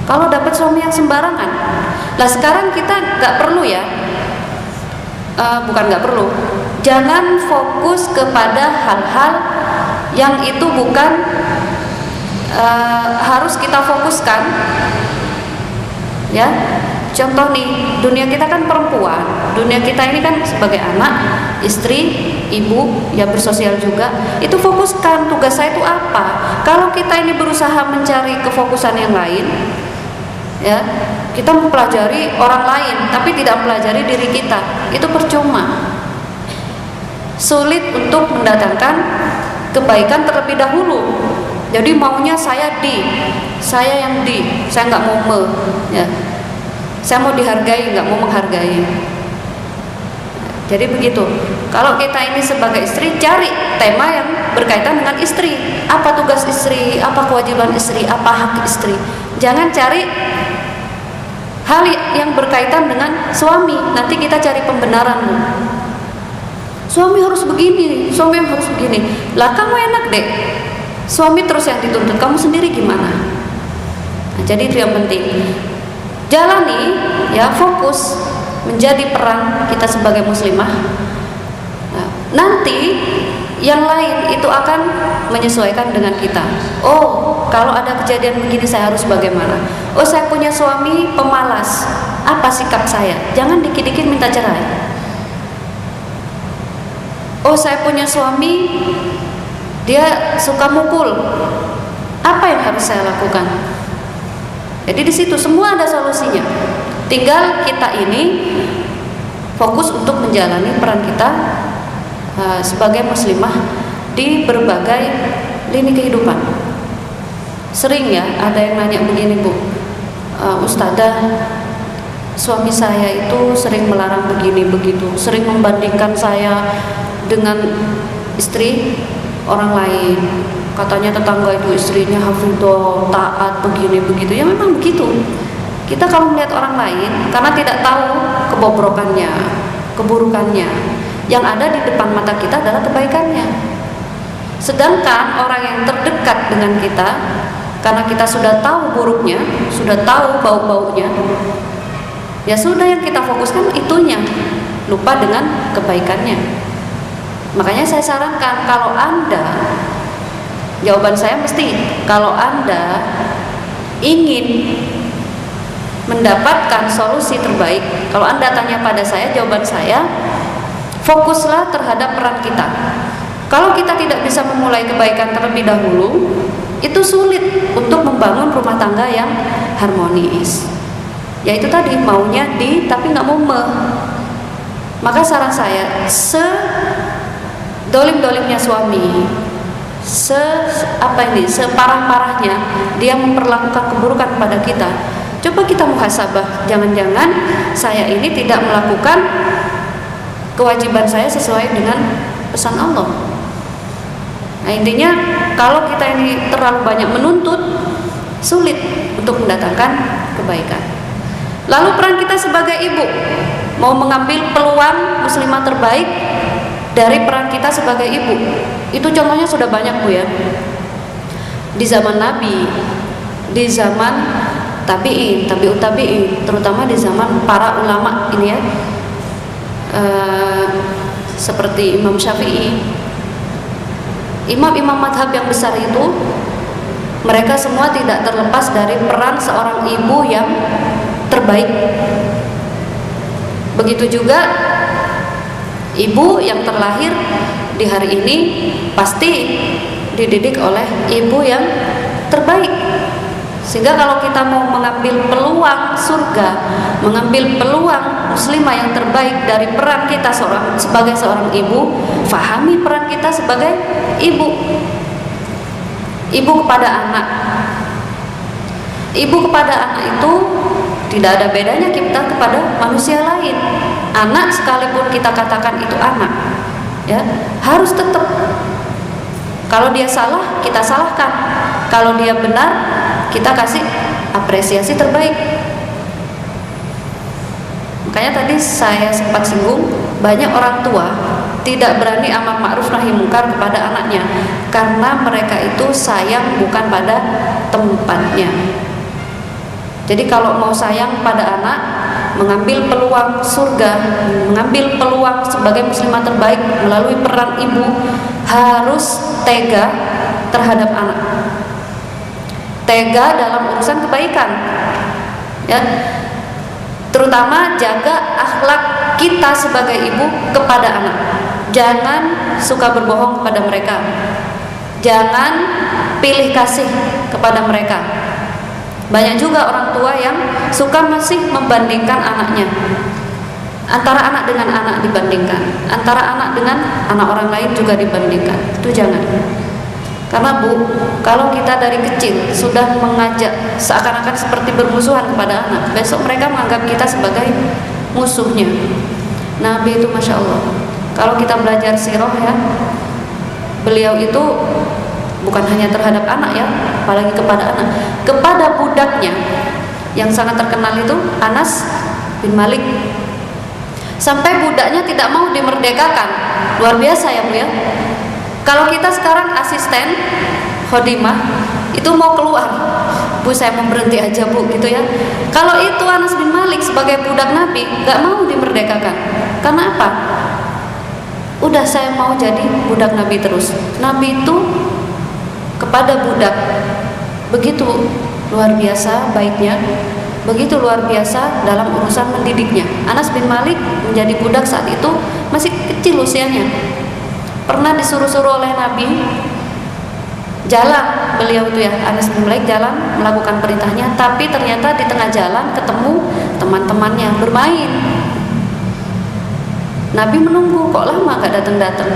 Kalau dapat suami yang sembarangan, lah sekarang kita nggak perlu, ya. Bukan nggak perlu. Jangan fokus kepada hal-hal yang itu bukan harus kita fokuskan, ya. Contoh nih, dunia kita kan perempuan, dunia kita ini kan sebagai anak, istri, ibu, ya bersosial juga. Itu fokuskan tugas saya itu apa. Kalau kita ini berusaha mencari kefokusan yang lain, ya, kita mempelajari orang lain tapi tidak mempelajari diri kita, itu percuma. Sulit untuk mendatangkan kebaikan terlebih dahulu. Jadi maunya saya yang saya nggak mau ya. Saya mau dihargai, nggak mau menghargai. Jadi begitu. Kalau kita ini sebagai istri, cari tema yang berkaitan dengan istri. Apa tugas istri, apa kewajiban istri, apa hak istri. Jangan cari hal yang berkaitan dengan suami. Nanti kita cari pembenaran. Suami harus begini, suami harus begini. Lah kamu enak deh, suami terus yang dituntut, kamu sendiri gimana? Nah, jadi itu yang penting. Jalani, ya, fokus menjadi peran kita sebagai muslimah. Nah, nanti yang lain itu akan menyesuaikan dengan kita. Oh, kalau ada kejadian begini saya harus bagaimana? Oh, saya punya suami pemalas, apa sikap saya? Jangan dikit-dikit minta cerai. Oh, saya punya suami dia suka mukul, apa yang harus saya lakukan? Jadi di situ semua ada solusinya. Tinggal kita ini fokus untuk menjalani peran kita sebagai muslimah di berbagai lini kehidupan. Sering ya ada yang nanya begini, Bu, Ustadzah, suami saya itu sering melarang begini begitu, sering membandingkan saya dengan istri orang lain. Katanya tetangga itu istrinya hafidhah, taat, begini begitu. Ya memang begitu. Kita kalau melihat orang lain karena tidak tahu kebobrokannya, keburukannya, yang ada di depan mata kita adalah kebaikannya. Sedangkan orang yang terdekat dengan kita, karena kita sudah tahu buruknya, sudah tahu bau-baunya, ya sudah, yang kita fokuskan itunya, lupa dengan kebaikannya. Makanya saya sarankan, kalau Anda, jawaban saya mesti, kalau Anda ingin mendapatkan solusi terbaik, kalau Anda tanya pada saya, jawaban saya, fokuslah terhadap peran kita. Kalau kita tidak bisa memulai kebaikan terlebih dahulu, itu sulit untuk membangun rumah tangga yang harmonis. Yaitu tadi, maunya tapi nggak mau Maka saran saya, sedolim-dolimnya suami, separah-parahnya dia memperlakukan keburukan pada kita, coba kita muhasabah, jangan-jangan saya ini tidak melakukan kewajiban saya sesuai dengan pesan Allah. Nah, intinya kalau kita ini terlalu banyak menuntut, sulit untuk mendatangkan kebaikan. Lalu peran kita sebagai ibu, mau mengambil peluang muslimah terbaik dari peran kita sebagai ibu. Itu contohnya sudah banyak, Bu, ya. Di zaman Nabi, di zaman tabi'in, tabi'ut tabi'in, terutama di zaman para ulama ini ya, seperti Imam Syafi'i, imam-imam madhab yang besar itu, mereka semua tidak terlepas dari peran seorang ibu yang terbaik. Begitu juga ibu yang terlahir di hari ini pasti dididik oleh ibu yang terbaik. Sehingga kalau kita mau mengambil peluang surga, mengambil peluang muslimah yang terbaik dari peran kita sebagai seorang ibu, fahami peran kita sebagai ibu. Ibu kepada anak. Ibu kepada anak itu tidak ada bedanya kita kepada manusia lain. Anak sekalipun kita katakan itu anak, ya, harus tetap, kalau dia salah kita salahkan, kalau dia benar kita kasih apresiasi terbaik. Makanya tadi saya sempat singgung, banyak orang tua tidak berani amar ma'ruf nahi mungkar kepada anaknya karena mereka itu sayang bukan pada tempatnya. Jadi kalau mau sayang pada anak, mengambil peluang surga, mengambil peluang sebagai muslimah terbaik melalui peran ibu, harus tega terhadap anak, tega dalam urusan kebaikan, ya, terutama jaga akhlak kita sebagai ibu kepada anak. Jangan suka berbohong kepada mereka, jangan pilih kasih kepada mereka. Banyak juga orang tua yang suka masih membandingkan anaknya, antara anak dengan anak dibandingkan, antara anak dengan anak orang lain juga dibandingkan. Itu jangan. Karena Bu, kalau kita dari kecil sudah mengajak seakan-akan seperti bermusuhan kepada anak, besok mereka menganggap kita sebagai musuhnya. Nabi itu Masya Allah, kalau kita belajar sirah ya, beliau itu bukan hanya terhadap anak ya, apalagi kepada anak, kepada budaknya yang sangat terkenal itu Anas bin Malik, sampai budaknya tidak mau dimerdekakan. Luar biasa ya Bu ya. Kalau kita sekarang asisten khodimah itu mau keluar, Bu saya mau berhenti aja Bu gitu ya. Kalau itu Anas bin Malik sebagai budak Nabi gak mau dimerdekakan. Karena apa? Udah saya mau jadi budak Nabi terus. Nabi itu kepada budak begitu luar biasa baiknya, begitu luar biasa dalam urusan mendidiknya. Anas bin Malik menjadi budak saat itu masih kecil usianya. Pernah disuruh-suruh oleh Nabi jalan, beliau itu ya Anas bin Malik jalan melakukan perintahnya, tapi ternyata di tengah jalan ketemu teman-temannya bermain. Nabi menunggu, kok lama gak datang-datang.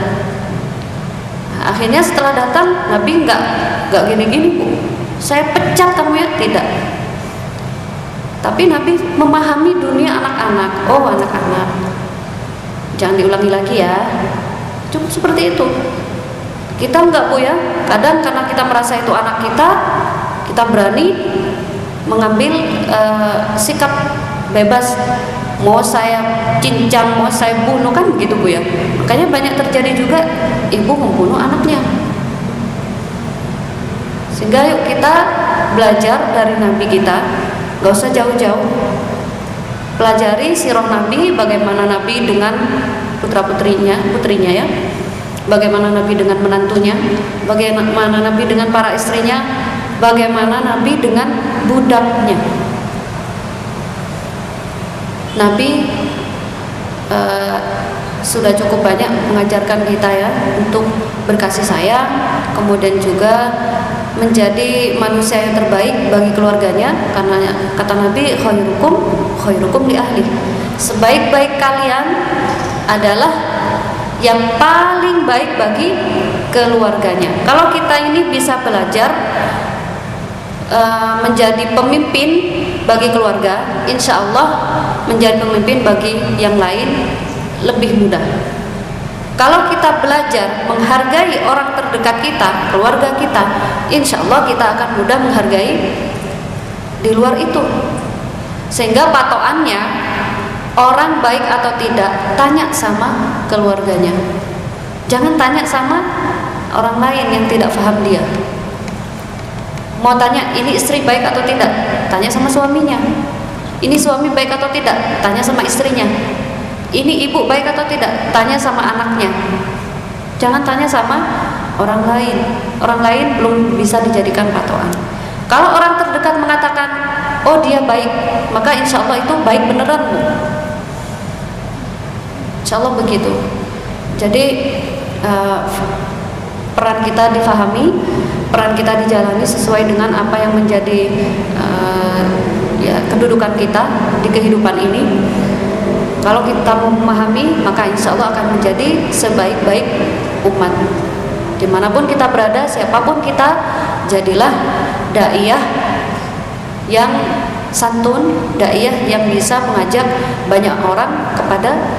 Akhirnya setelah datang Nabi nggak gini-gini Bu, saya pecat kamu ya, tidak. Tapi Nabi memahami dunia anak-anak. Oh anak-anak, jangan diulangi lagi ya. Cukup seperti itu. Kita enggak Bu ya. Kadang karena kita merasa itu anak kita, kita berani mengambil sikap bebas. Mau saya cincang, mau saya bunuh, kan begitu Bu ya. Makanya banyak terjadi juga ibu membunuh anaknya. Sehingga yuk kita belajar dari Nabi kita, gak usah jauh-jauh. Pelajari sirah Nabi, bagaimana Nabi dengan putrinya ya, bagaimana Nabi dengan menantunya, bagaimana Nabi dengan para istrinya, bagaimana Nabi dengan budaknya. Nabi sudah cukup banyak mengajarkan kita ya untuk berkasih sayang, kemudian juga menjadi manusia yang terbaik bagi keluarganya, karena kata Nabi khairukum li ahli. Sebaik-baik kalian adalah yang paling baik bagi keluarganya. Kalau kita ini bisa belajar menjadi pemimpin bagi keluarga, insya Allah menjadi pemimpin bagi yang lain lebih mudah. Kalau kita belajar menghargai orang terdekat kita, keluarga kita, insya Allah kita akan mudah menghargai di luar itu. Sehingga patokannya orang baik atau tidak, tanya sama keluarganya. Jangan tanya sama orang lain yang tidak paham dia. Mau tanya ini istri baik atau tidak, tanya sama suaminya. Ini suami baik atau tidak, tanya sama istrinya. Ini ibu baik atau tidak, tanya sama anaknya. Jangan tanya sama orang lain. Orang lain belum bisa dijadikan patokan. Kalau orang terdekat mengatakan, oh dia baik, maka insya Allah itu baik beneran Bu. Insya Allah begitu. Jadi peran kita difahami, peran kita dijalani sesuai dengan apa yang menjadi kedudukan kita di kehidupan ini. Kalau kita memahami, maka insya Allah akan menjadi sebaik-baik umat. Dimanapun kita berada, siapapun kita, jadilah daiyah yang santun, daiyah yang bisa mengajak banyak orang kepada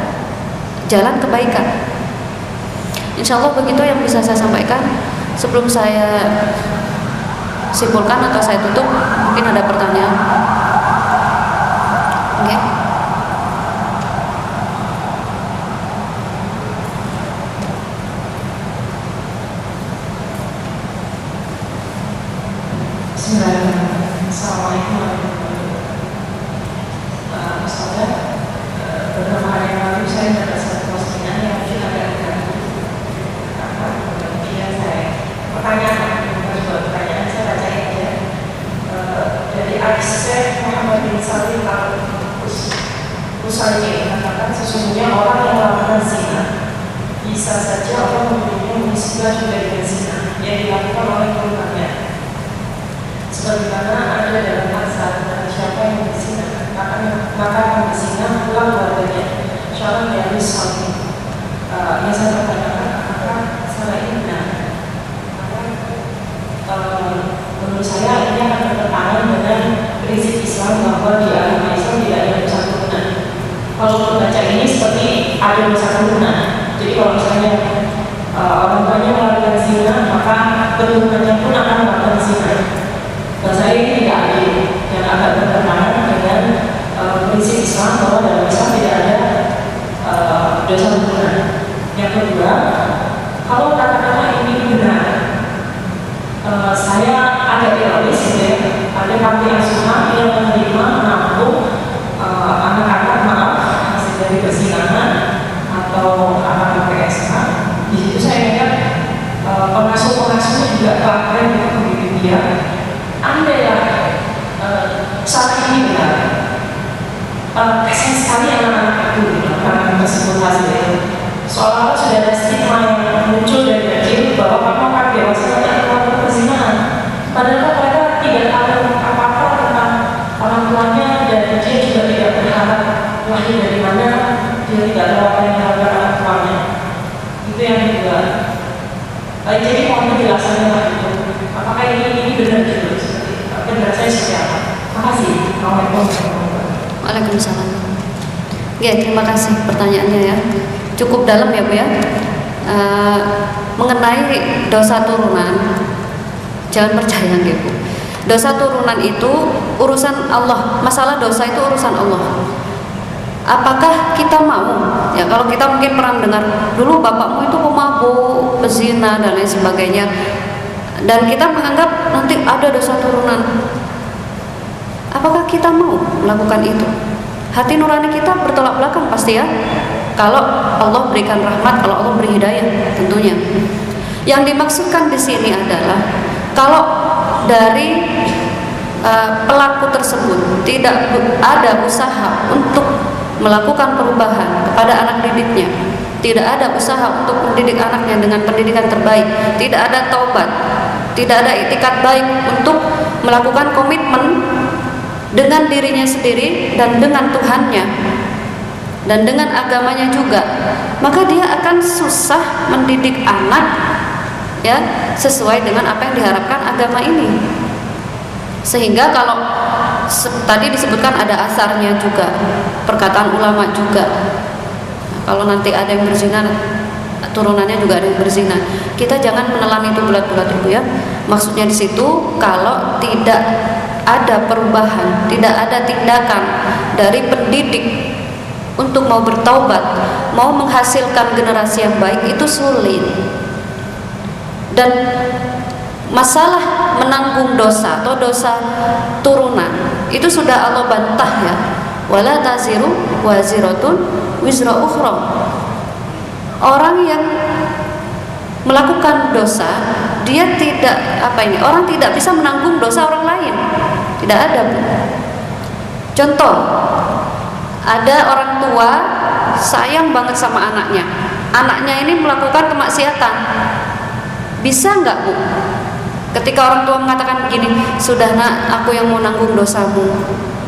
jalan kebaikan. Insya Allah begitu yang bisa saya sampaikan. Sebelum saya simpulkan atau saya tutup, mungkin ada pertanyaan. Oke. Assalamualaikum warahmatullahi wabarakatuh. Ustazah, beberapa hari yang lalu saya dapat satu postingan yang mungkin agak kemudian saya pertanyaan saya bacain aja. Dari Syekh Muhammad bin Salim Al-Utsaimin mengatakan sesungguhnya orang yang melakukan zina bisa saja orang membunuh musibah juga dengan zina yang dilakukan oleh korbannya. Sebagaimana ada dalam pasal, siapa yang berzina maka akan berzina pula keluarganya. Syarat dari Salim. Yang saya pertanyakan, apakah salah ini benar? Maka keturunannya pun akan melakukan zina. Bahasa ini tidak adil dan agak bertentangan dengan prinsip Islam bahwa dalam Islam tidak ada dosa turunan. Yang kedua, kalau katakanlah ini benar, saya agak ironis gitu ya, ada panti asuhan yang menerima menampung anak-anak hasil dari perzinahan atau anak PSK. Di situ saya lihat pengasuh-pengasuhnya juga keren untuk mendidik dia. Andai lah saat ini benar, kasihan sekali anak-anak itu, anak-anak tersebut hasil itu. Seolah-olah sudah ada stigma yang muncul dari kecil bahwa kamu akan dewasa nanti akan melakukan perzinahan. Padahal mereka tidak tahu apa-apa tentang orang tuanya dan dia juga tidak berharap lahir dari mana, dia tidak tahu apa yang dilakukan anak tuanya. Itu yang kedua. Jadi mohon penjelasannya Pak itu. Apakah ini benar gitu? Benar saya seperti apa? Terima kasih. Waalaikumsalam. Ya, terima kasih pertanyaannya ya. Cukup dalam ya Bu ya. Mengenai dosa turunan, jangan percaya ya Bu. Dosa turunan itu urusan Allah. Masalah dosa itu urusan Allah. Apakah kita mau? Ya kalau kita mungkin pernah dengar dulu bapakmu itu pemabuk, pezina dan lain sebagainya. Dan kita menganggap nanti ada dosa turunan. Apakah kita mau melakukan itu? Hati nurani kita bertolak belakang pasti ya. Kalau Allah berikan rahmat, kalau Allah beri hidayah tentunya. Yang dimaksudkan di sini adalah kalau dari pelaku tersebut tidak ada usaha untuk melakukan perubahan kepada anak didiknya, tidak ada usaha untuk mendidik anaknya dengan pendidikan terbaik, tidak ada taubat, tidak ada iktikad baik untuk melakukan komitmen dengan dirinya sendiri dan dengan Tuhannya dan dengan agamanya juga, maka dia akan susah mendidik anak ya sesuai dengan apa yang diharapkan agama ini. Sehingga kalau tadi disebutkan ada asarnya juga, perkataan ulama juga. Nah, kalau nanti ada yang berzina, turunannya juga ada yang berzina. Kita jangan menelan itu bulat-bulat Ibu ya. Maksudnya di situ kalau tidak ada perubahan, tidak ada tindakan dari pendidik untuk mau bertaubat, mau menghasilkan generasi yang baik itu sulit. Dan masalah menanggung dosa atau dosa turunan itu sudah Allah bantah ya. Wala taziru waziratun wizra ukhra. Orang yang melakukan dosa, dia tidak orang tidak bisa menanggung dosa orang lain. Tidak ada. Contoh, ada orang tua sayang banget sama anaknya. Anaknya ini melakukan kemaksiatan. Bisa nggak Bu? Ketika orang tua mengatakan begini, sudah nak, aku yang mau nanggung dosamu.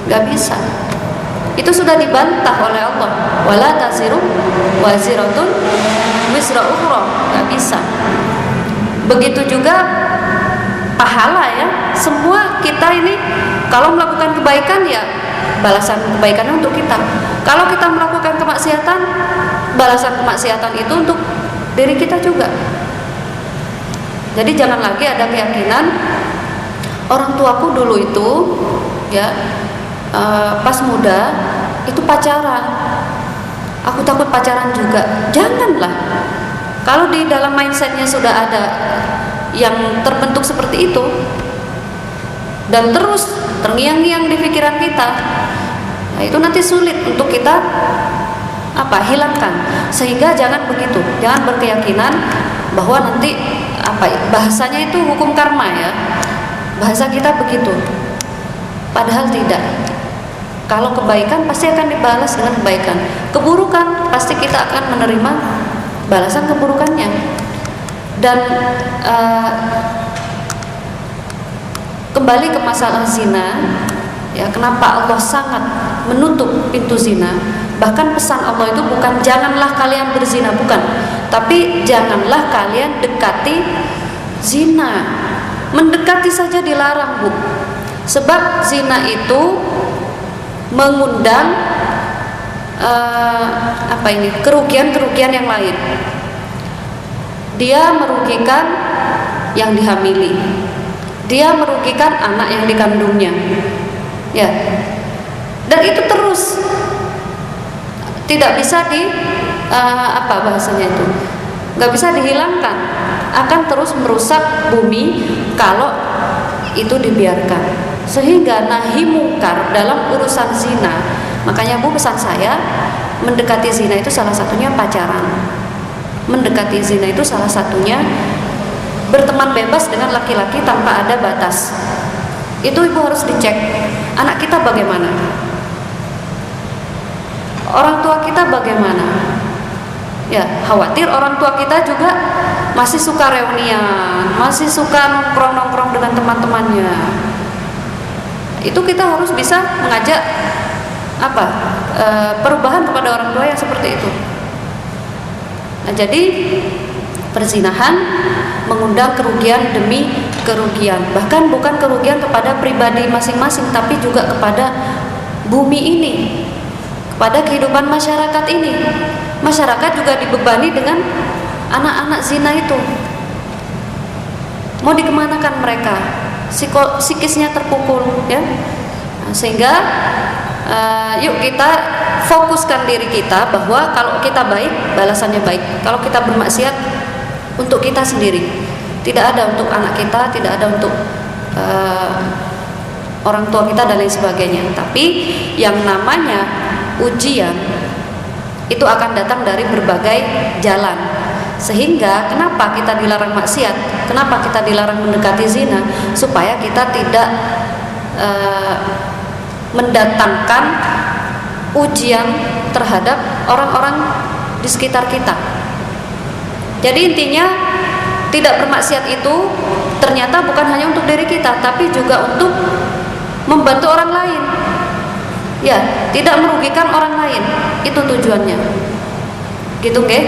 Nggak bisa. Itu sudah dibantah oleh Allah. Wala taziru waziratun wizra ukhra. Nggak bisa. Begitu juga pahala ya. Semua kita ini kalau melakukan kebaikan ya balasan kebaikannya untuk kita. Kalau kita melakukan kemaksiatan, balasan kemaksiatan itu untuk diri kita juga. Jadi jangan lagi ada keyakinan orang tuaku dulu itu ya pas muda itu pacaran, aku takut pacaran juga. Janganlah. Kalau di dalam mindsetnya sudah ada yang terbentuk seperti itu dan terus terngiang-ngiang di pikiran kita, nah itu nanti sulit untuk kita hilangkan. Sehingga jangan begitu, jangan berkeyakinan bahwa nanti bahasanya itu hukum karma ya, bahasa kita begitu, padahal tidak. Kalau kebaikan pasti akan dibalas dengan kebaikan, keburukan pasti kita akan menerima balasan keburukannya. Dan kembali ke masalah zina ya, kenapa Allah sangat menutup pintu zina. Bahkan pesan Allah itu bukan janganlah kalian berzina, bukan, tapi janganlah kalian dekati zina. Mendekati saja dilarang Bu. Sebab zina itu mengundang kerugian-kerugian yang lain. Dia merugikan yang dihamili, dia merugikan anak yang dikandungnya, ya. Dan itu terus tidak bisa nggak bisa dihilangkan, akan terus merusak bumi kalau itu dibiarkan. Sehingga nahi mungkar dalam urusan zina, makanya Bu, pesan saya, mendekati zina itu salah satunya pacaran, mendekati zina itu salah satunya berteman bebas dengan laki-laki tanpa ada batas. Itu Ibu harus dicek, anak kita bagaimana, orang tua kita bagaimana. Ya, khawatir orang tua kita juga masih suka reunian, masih suka nongkrong-nongkrong dengan teman-temannya. Itu kita harus bisa mengajak perubahan kepada orang tua yang seperti itu. Nah, jadi perzinahan mengundang kerugian demi kerugian, bahkan bukan kerugian kepada pribadi masing-masing, tapi juga kepada bumi ini, kepada kehidupan masyarakat ini. Masyarakat juga dibebani dengan anak-anak zina itu. Mau dikemanakan mereka? Psikisnya terpukul, ya. Nah, sehingga yuk kita fokuskan diri kita bahwa kalau kita baik, balasannya baik. Kalau kita bermaksiat, untuk kita sendiri. Tidak ada untuk anak kita, tidak ada untuk orang tua kita dan lain sebagainya. Tapi yang namanya ujian itu akan datang dari berbagai jalan. Sehingga kenapa kita dilarang maksiat, kenapa kita dilarang mendekati zina, supaya kita tidak mendatangkan ujian terhadap orang-orang di sekitar kita. Jadi intinya tidak bermaksiat itu ternyata bukan hanya untuk diri kita, tapi juga untuk membantu orang lain. Ya, tidak merugikan orang lain, itu tujuannya. Gitu, nggih?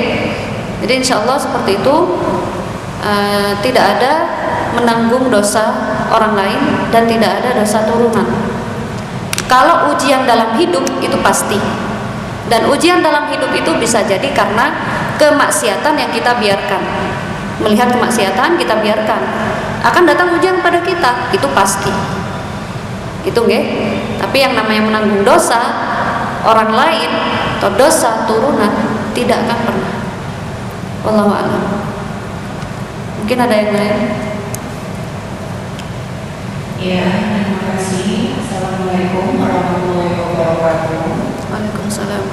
Jadi insya Allah seperti itu, tidak ada menanggung dosa orang lain dan tidak ada dosa turunan. Kalau ujian dalam hidup itu pasti, dan ujian dalam hidup itu bisa jadi karena kemaksiatan yang kita biarkan. Melihat kemaksiatan kita biarkan, akan datang ujian pada kita, itu pasti. Itu nggih. Tapi yang namanya menanggung dosa orang lain atau dosa turunan tidak akan pernah. Wallahu a'lam. Mungkin ada yang lain? Ya, terima kasih. Assalamualaikum warahmatullahi wabarakatuh. Waalaikumsalam.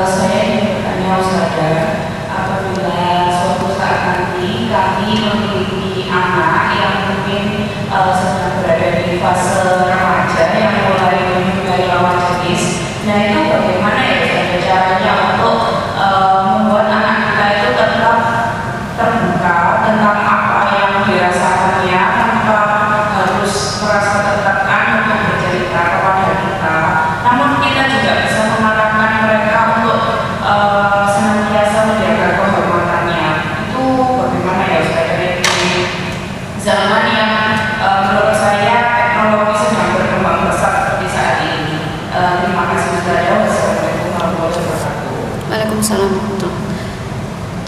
Saya ingin bertanya Ustazah, apabila suatu saat nanti kami memiliki anak yang mungkin sedang berada di fase remaja yang mulai menyukai lawan jenis, nah itu bagaimana ya Ustazah caranya untuk membuat anak kita itu tetap terbuka tentang apa yang dirasakannya tanpa harus merasa tertekan untuk bercerita kepada kita, namun kita juga bisa mengarahkan mereka untuk senantiasa menjaga kehormatannya. Itu bagaimana ya Ustazah di zaman yang menurut saya teknologi sedang berkembang pesat seperti saat ini. Terima kasih Ustazah. Wassalamualaikum warahmatullahi wabarakatuh. Waalaikumsalam.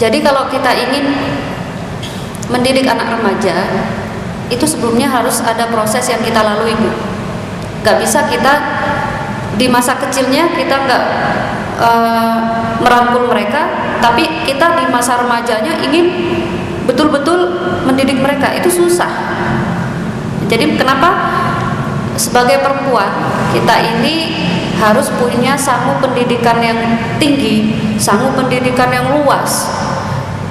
Jadi kalau kita ingin mendidik anak remaja, itu sebelumnya harus ada proses yang kita lalui, Bu. Gak bisa kita di masa kecilnya kita gak merangkul mereka, tapi kita di masa remajanya ingin betul-betul mendidik mereka, itu susah. Jadi kenapa sebagai perempuan kita ini harus punya sangu pendidikan yang tinggi, sangu pendidikan yang luas.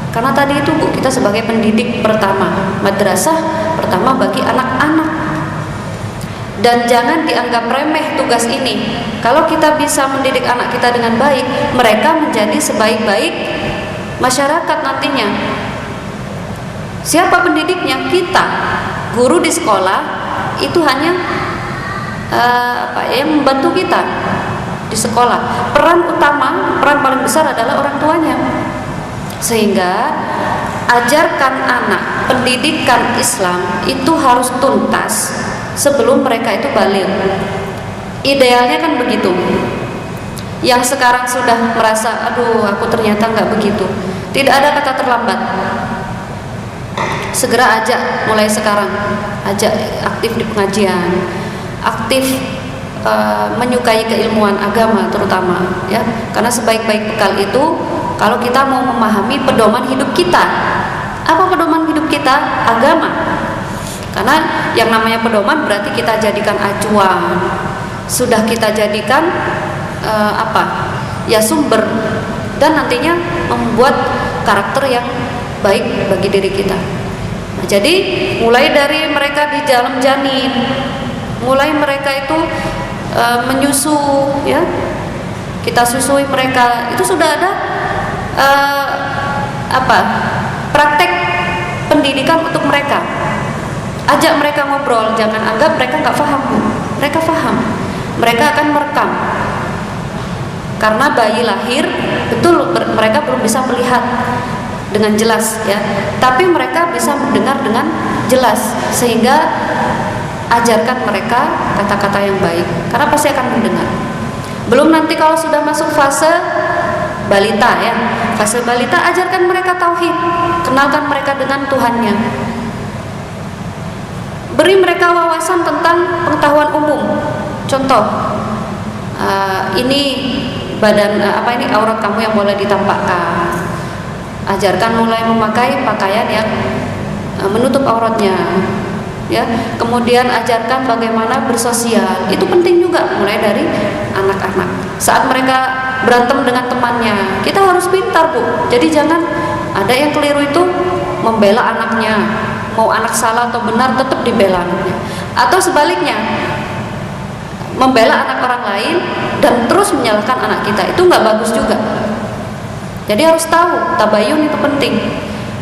Karena tadi itu Bu, kita sebagai pendidik pertama, madrasah pertama bagi anak-anak. Dan jangan dianggap remeh tugas ini. Kalau kita bisa mendidik anak kita dengan baik, mereka menjadi sebaik-baik masyarakat nantinya. Siapa pendidiknya? Kita. Guru di sekolah itu hanya yang membantu kita di sekolah. Peran utama, peran paling besar adalah orang tuanya. Sehingga ajarkan anak pendidikan Islam itu harus tuntas sebelum mereka itu baligh. Idealnya kan begitu. Yang sekarang sudah merasa, aduh aku ternyata nggak begitu. Tidak ada kata terlambat. segera ajak mulai sekarang, ajak aktif di pengajian, aktif menyukai keilmuan agama terutama, ya, karena sebaik-baik bekal itu kalau kita mau memahami pedoman hidup kita. Apa pedoman hidup kita? Agama. Karena yang namanya pedoman berarti kita jadikan acuan, sudah kita jadikan ya sumber, dan nantinya membuat karakter yang baik bagi diri kita. Nah, jadi mulai dari mereka di dalam janin, mulai mereka itu menyusu, ya, kita susui mereka, itu sudah ada praktek pendidikan untuk mereka. Ajak mereka ngobrol, jangan anggap mereka nggak paham. Mereka paham, mereka akan merekam. Karena bayi lahir, betul mereka belum bisa melihat dengan jelas, ya, tapi mereka bisa mendengar dengan jelas, sehingga ajarkan mereka kata-kata yang baik, karena pasti akan mendengar. Belum nanti kalau sudah masuk fase balita, ya, fase balita, ajarkan mereka tauhid, kenalkan mereka dengan Tuhannya, beri mereka wawasan tentang pengetahuan umum. Contoh, ini badan ini aurat kamu yang boleh ditampakkan. Ajarkan mulai memakai pakaian yang menutup auratnya, ya. Kemudian ajarkan bagaimana bersosial. Itu penting juga mulai dari anak-anak. Saat mereka berantem dengan temannya, kita harus pintar, Bu. Jadi jangan ada yang keliru itu membela anaknya. Mau anak salah atau benar tetap dibela anaknya. Atau sebaliknya, membela anak orang lain dan terus menyalahkan anak kita, itu nggak bagus juga. Jadi harus tahu tabayun itu penting.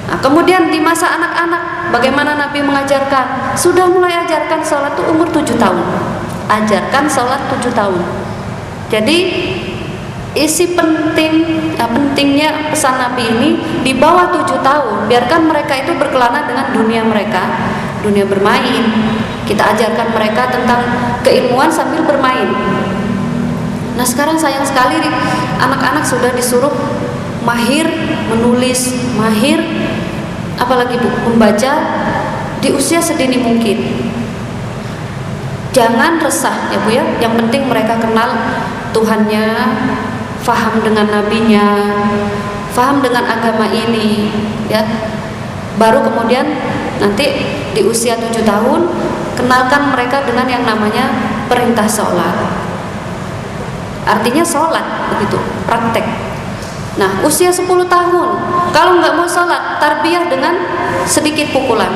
Nah, kemudian di masa anak-anak, bagaimana Nabi mengajarkan? Sudah mulai ajarkan sholat itu umur 7 tahun. Ajarkan sholat 7 tahun. Jadi isi pentingnya pesan Nabi ini di bawah 7 tahun, biarkan mereka itu berkelana dengan dunia mereka, dunia bermain. Kita ajarkan mereka tentang keilmuan sambil bermain. Nah, sekarang sayang sekali nih, anak-anak sudah disuruh mahir menulis, mahir apalagi Bu, membaca di usia sedini mungkin. Jangan resah, ya Bu, ya. Yang penting mereka kenal Tuhannya, faham dengan nabinya, faham dengan agama ini, ya. Baru kemudian nanti di usia 7 tahun kenalkan mereka dengan yang namanya perintah sholat. Artinya sholat, begitu, praktek. Nah, usia 10 tahun, kalau nggak mau sholat, tarbiyah dengan sedikit pukulan.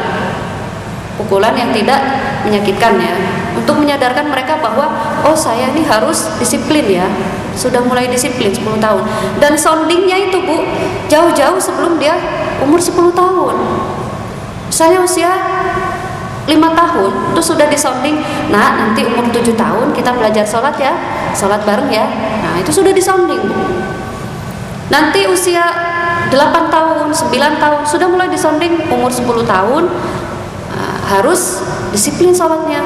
Pukulan yang tidak menyakitkan, ya, untuk menyadarkan mereka bahwa oh, saya ini harus disiplin, ya. Sudah mulai disiplin 10 tahun. Dan soundingnya itu Bu, jauh-jauh sebelum dia umur 10 tahun. Misalnya usia 5 tahun itu sudah disounding. Nah, nanti umur 7 tahun kita belajar sholat, ya, sholat bareng, ya. Nah, itu sudah disounding Bu. Nanti usia 8 tahun, 9 tahun sudah mulai disounding. Umur 10 tahun harus disiplin sholatnya,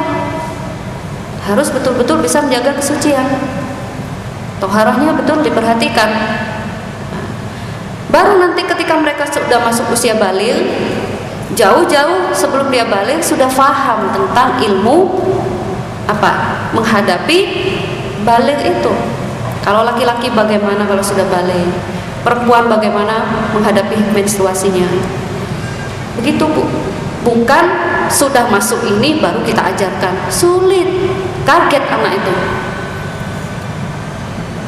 harus betul-betul bisa menjaga kesucian, toharahnya betul diperhatikan. Baru nanti ketika mereka sudah masuk usia baligh, jauh-jauh sebelum dia baligh sudah paham tentang ilmu menghadapi baligh itu. Kalau laki-laki bagaimana kalau sudah baligh, perempuan bagaimana menghadapi menstruasinya. Begitu Bu. Bukan sudah masuk ini baru kita ajarkan. Sulit, kaget anak itu.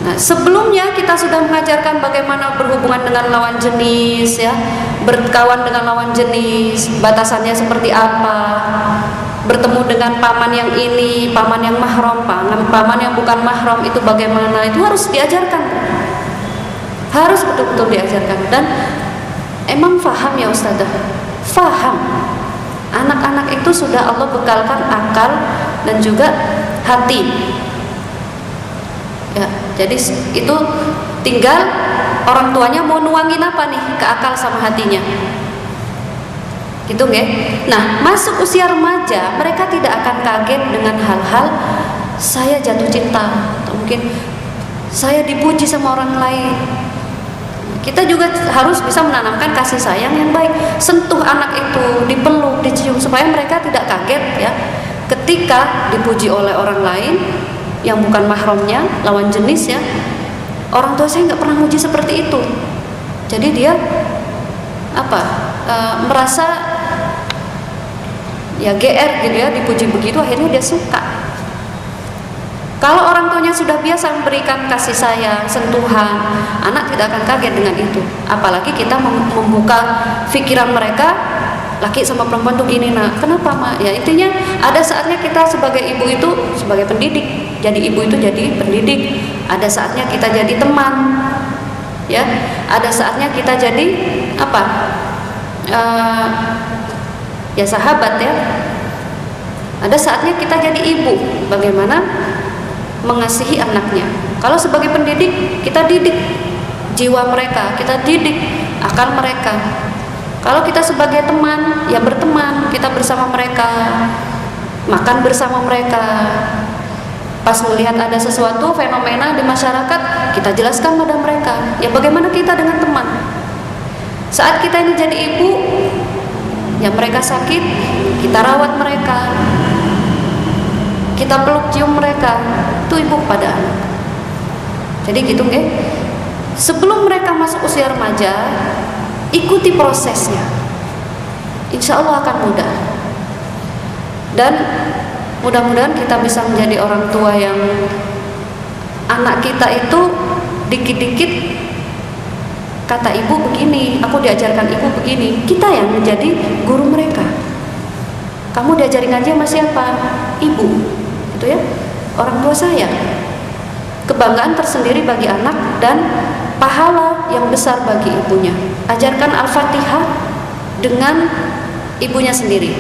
Nah, sebelumnya kita sudah mengajarkan bagaimana berhubungan dengan lawan jenis, ya, berkawan dengan lawan jenis, batasannya seperti apa, bertemu dengan paman yang ini, paman yang mahram, paman yang bukan mahram itu bagaimana, itu harus diajarkan, harus betul-betul diajarkan. Dan emang faham, ya Ustazah, faham. Anak-anak itu sudah Allah bekalkan akal dan juga hati, ya. Jadi itu tinggal orang tuanya mau nuangin apa nih ke akal sama hatinya, gitu nggak? Nah, masuk usia remaja mereka tidak akan kaget dengan hal-hal saya jatuh cinta, atau mungkin saya dipuji sama orang lain. Kita juga harus bisa menanamkan kasih sayang yang baik. Sentuh anak itu, dipeluk, dicium, supaya mereka tidak kaget ya ketika dipuji oleh orang lain yang bukan mahramnya, lawan jenis ya. Orang tua saya nggak pernah muji seperti itu. Jadi dia merasa ya GR gitu ya, dipuji begitu, akhirnya dia suka. Kalau orang tuanya sudah biasa memberikan kasih sayang, sentuhan, anak tidak akan kaget dengan itu. Apalagi kita membuka pikiran mereka, laki sama perempuan tuh gini, nak, kenapa mak? Ya intinya ada saatnya kita sebagai ibu itu sebagai pendidik. Jadi ibu itu jadi pendidik. Ada saatnya kita jadi teman, ya. Ada saatnya kita jadi ya sahabat ya. Ada saatnya kita jadi ibu. Bagaimana mengasihi anaknya. Kalau sebagai pendidik, kita didik jiwa mereka, kita didik akal mereka. Kalau kita sebagai teman, ya berteman, kita bersama mereka, makan bersama mereka. Pas melihat ada sesuatu fenomena di masyarakat, kita jelaskan pada mereka. Ya bagaimana kita dengan teman. Saat kita ini jadi ibu, ya mereka sakit, kita rawat mereka, kita peluk cium mereka. Itu ibu pada anak. Jadi gitu nggih. Sebelum mereka masuk usia remaja, ikuti prosesnya. Insya Allah akan mudah. Dan mudah-mudahan kita bisa menjadi orang tua yang anak kita itu dikit-dikit kata ibu begini, aku diajarkan ibu begini, kita yang menjadi guru mereka. Kamu diajarin ngaji sama siapa? Ibu, gitu ya. Orang tua saya. Kebanggaan tersendiri bagi anak dan pahala yang besar bagi ibunya. Ajarkan Al-Fatihah dengan ibunya sendiri.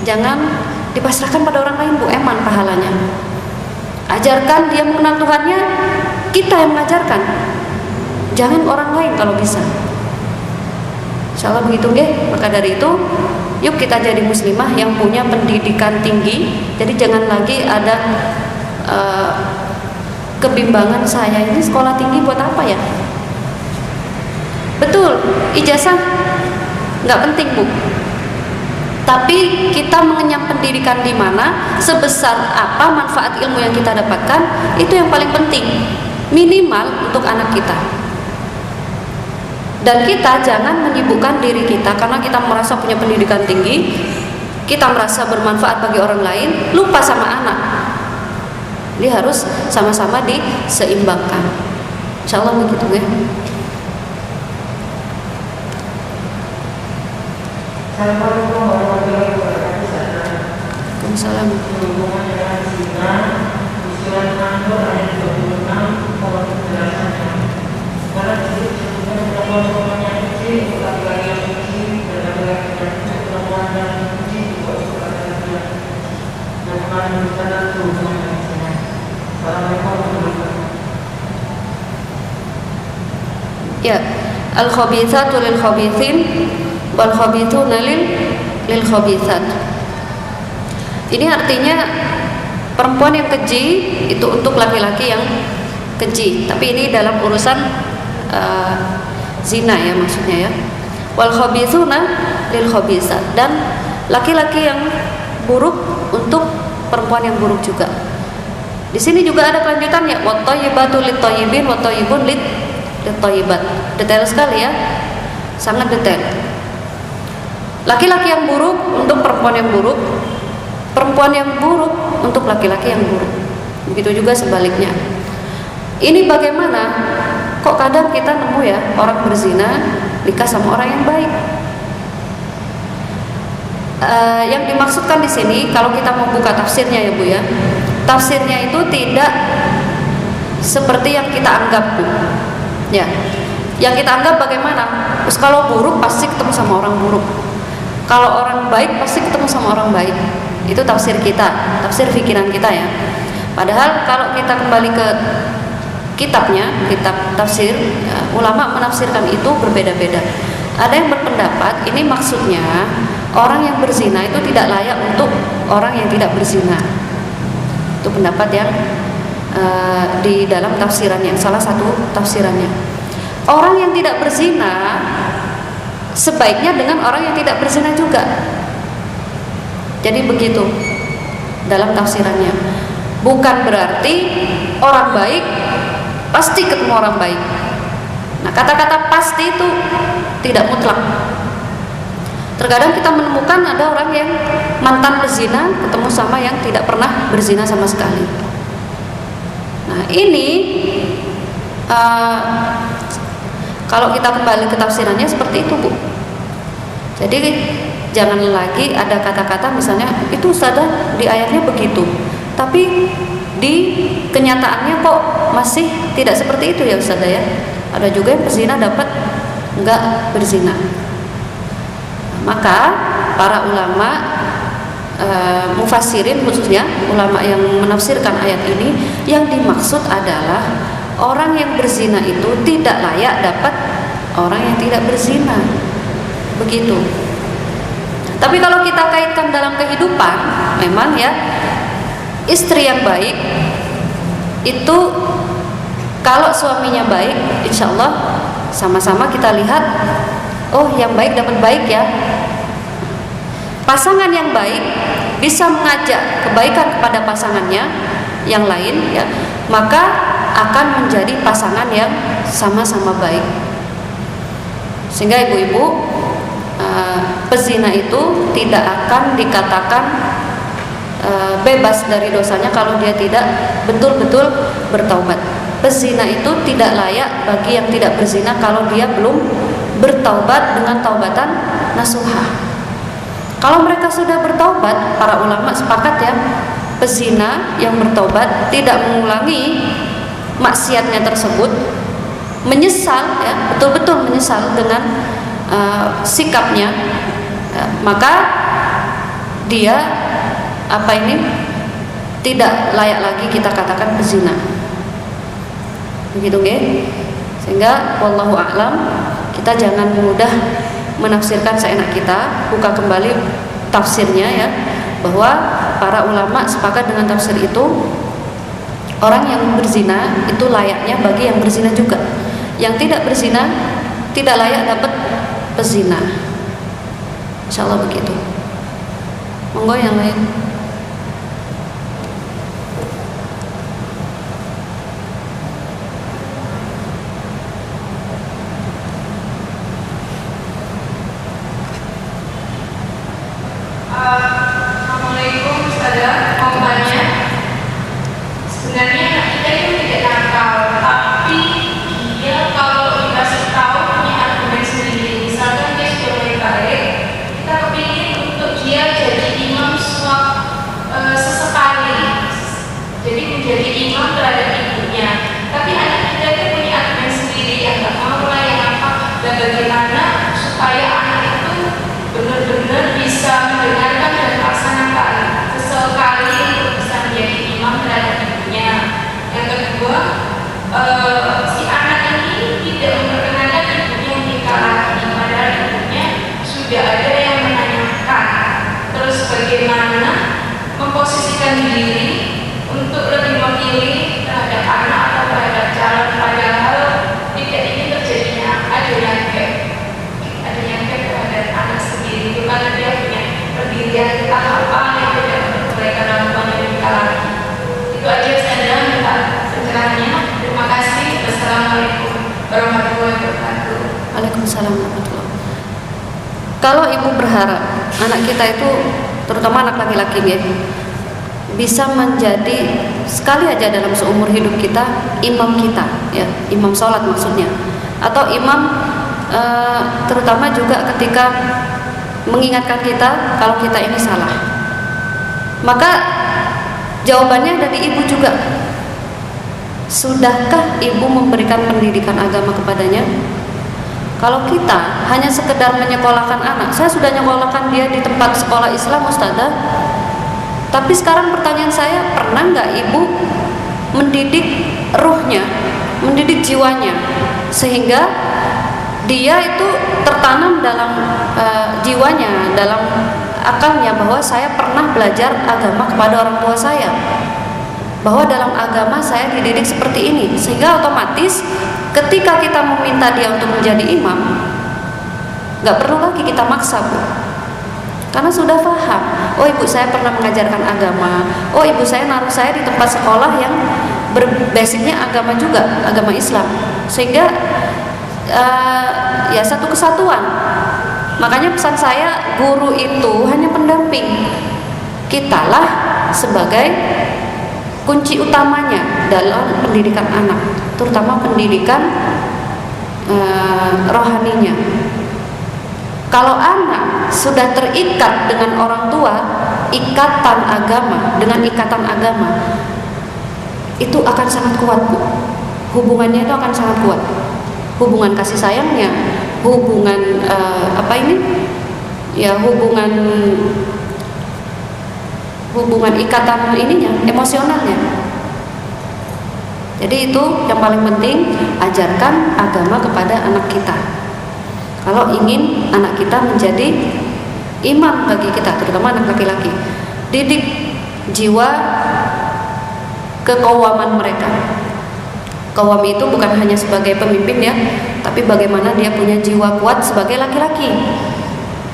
Jangan dipasrahkan pada orang lain, Bu, eman pahalanya. Ajarkan dia mengenal Tuhannya, kita yang mengajarkan. Jangan orang lain kalau bisa. Insyaallah begitu nggih. Maka dari itu, yuk kita jadi muslimah yang punya pendidikan tinggi. Jadi jangan lagi ada kebimbangan, saya ini sekolah tinggi buat apa ya? Betul, ijazah nggak penting, Bu. Tapi kita mengenyam pendidikan di mana, sebesar apa manfaat ilmu yang kita dapatkan, itu yang paling penting. Minimal untuk anak kita. Dan kita jangan menyibukkan diri kita karena kita merasa punya pendidikan tinggi, kita merasa bermanfaat bagi orang lain, lupa sama anak. Jadi harus sama-sama diseimbangkan. Insyaallah begitu ya. Assalamualaikum warahmatullahi wabarakatuh. Waalaikumsalam. Berhubungan dengan zina, di surat An-Nur ayat 26, mohon penjelasannya. Karena sebelumnya perempuan yang suci untuk laki-laki yang suci dan laki-laki yang suci, perempuan yang suci juga untuk laki-laki yang suci. Dan kemarin bersama berhubungan dengan zina. Assalamualaikum warahmatullahi wabarakatuh. Ya, al-khabithatu lil khabithin wal khabithuna lil khabithat. Ini artinya perempuan yang keji itu untuk laki-laki yang keji. Tapi ini dalam urusan zina ya maksudnya ya. Wal khabithuna lil khabithat, dan laki-laki yang buruk untuk perempuan yang buruk juga. Di sini juga ada kelanjutannya, wat thayyibatu lit thayyibin wat thayyibun lit thayyibat. Detail sekali ya. Sangat detail. Laki-laki yang buruk untuk perempuan yang buruk, perempuan yang buruk untuk laki-laki yang buruk. Begitu juga sebaliknya. Ini bagaimana? Kok kadang kita nemu ya orang berzina nikah sama orang yang baik. Yang dimaksudkan di sini, kalau kita mau buka tafsirnya ya Bu ya, tafsirnya itu tidak seperti yang kita anggap Bu. Ya, yang kita anggap bagaimana? Terus kalau buruk pasti ketemu sama orang buruk. Kalau orang baik pasti ketemu sama orang baik. Itu tafsir kita, tafsir pikiran kita ya. Padahal kalau kita kembali ke kitabnya, kitab tafsir, ya, ulama menafsirkan itu berbeda-beda. Ada yang berpendapat ini maksudnya orang yang berzina itu tidak layak untuk orang yang tidak berzina. Itu pendapat yang di dalam tafsirannya, salah satu tafsirannya. orang yang tidak berzina sebaiknya dengan orang yang tidak berzina juga. Jadi begitu dalam tafsirannya. Bukan berarti orang baik pasti ketemu orang baik. Nah, kata-kata pasti itu tidak mutlak. Terkadang kita menemukan ada orang yang mantan pezina ketemu sama yang tidak pernah berzina sama sekali. Nah, ini kalau kita kembali ke tafsirannya seperti itu, Bu. Jadi jangan lagi ada kata-kata misalnya itu Ustazah di ayatnya begitu, tapi di kenyataannya kok masih tidak seperti itu ya Ustazah ya. Ada juga yang berzina dapat enggak berzina. Maka para ulama mufassirin, khususnya ulama yang menafsirkan ayat ini, yang dimaksud adalah orang yang berzina itu tidak layak dapat orang yang tidak berzina. Begitu. Tapi kalau kita kaitkan dalam kehidupan, memang ya, istri yang baik itu kalau suaminya baik, insya Allah sama-sama kita lihat, oh yang baik dapat baik ya. Pasangan yang baik bisa mengajak kebaikan kepada pasangannya yang lain ya, maka akan menjadi pasangan yang sama-sama baik. Sehingga ibu-ibu, pezina itu tidak akan dikatakan bebas dari dosanya kalau dia tidak betul-betul bertaubat. Pezina itu tidak layak bagi yang tidak berzina kalau dia belum bertaubat dengan taubatan nasuha. Kalau mereka sudah bertaubat, para ulama sepakat ya, pezina yang bertaubat tidak mengulangi maksiatnya tersebut, menyesal ya, betul-betul menyesal dengan sikapnya, maka dia tidak layak lagi kita katakan pezina. Begitu ya. Sehingga wallahu a'lam, kita jangan mudah menafsirkan seenak kita. Buka kembali tafsirnya ya, bahwa para ulama sepakat dengan tafsir itu. Orang yang berzina itu layaknya bagi yang berzina juga. Yang tidak berzina tidak layak dapat pezina. Insyaallah begitu. Monggo yang lain. Assalamualaikum Ustazah, mau tanya. Sebenarnya anak kita itu tidak nakal, tapi dia kalau dikasih tahu punya argumen sendiri. Misalkan dia sudah mulai baik, kita kepingin untuk dia jadi imam sesekali, jadi menjadi imam terhadap ibunya. Tapi anak kita itu punya argumen sendiri yang nggak mau lah yang apa. Dan bagaimana supaya anak itu benar-benar bisa mendengarkan dan melaksanakan sesekali untuk bisa menjadi imam terhadap ibunya. Yang kedua, si anak ini tidak memperkenalkan ibunya menikah lagi, padahal ibunya sudah ada yang menanyakan. Terus bagaimana memposisikan diri untuk lebih memilih terhadap anak atau terhadap calon, padahal tidak ingin terjadinya adanya gap terhadap anak sendiri itu karena dia punya pendirian tentang apa yang tidak memperbolehkan lakukan yang menikah lagi. Itu aja saya minta pencerahannya. Terima kasih. Wassalamualaikum warahmatullahi wabarakatuh. Waalaikumsalam warahmatullahi wabarakatuh. Kalau ibu berharap anak kita itu, terutama anak laki-laki ya, bisa menjadi sekali aja dalam seumur hidup kita imam kita ya, imam sholat maksudnya, atau imam terutama juga ketika mengingatkan kita kalau kita ini salah, maka jawabannya dari ibu juga. Sudahkah ibu memberikan pendidikan agama kepadanya? Kalau kita hanya sekedar menyekolahkan anak, saya sudah menyekolahkan dia di tempat sekolah Islam Ustazah, tapi sekarang pertanyaan saya, pernah nggak ibu mendidik ruhnya, mendidik jiwanya, sehingga dia itu tertanam dalam jiwanya, dalam akalnya bahwa saya pernah belajar agama kepada orang tua saya. bahwa dalam agama saya dididik seperti ini, sehingga otomatis ketika kita meminta dia untuk menjadi imam, nggak perlu lagi kita maksa, Bu, karena sudah paham. Oh, ibu saya pernah mengajarkan agama, oh ibu saya naruh saya di tempat sekolah yang berbasicnya agama juga, agama Islam, sehingga ya satu kesatuan. Makanya pesan saya, guru itu hanya pendamping, kitalah sebagai kunci utamanya dalam pendidikan anak, terutama pendidikan rohaninya. Kalau anak sudah terikat dengan orang tua, ikatan agama, dengan ikatan agama itu akan sangat kuat, Bu. Hubungannya itu akan sangat kuat. Hubungan kasih sayangnya, hubungan hubungan ikatan ininya, emosionalnya. Jadi itu yang paling penting, ajarkan agama kepada anak kita. Kalau ingin anak kita menjadi imam bagi kita, terutama anak laki-laki, didik jiwa keqawaman mereka. Qawam itu bukan hanya sebagai pemimpin ya, tapi bagaimana dia punya jiwa kuat sebagai laki-laki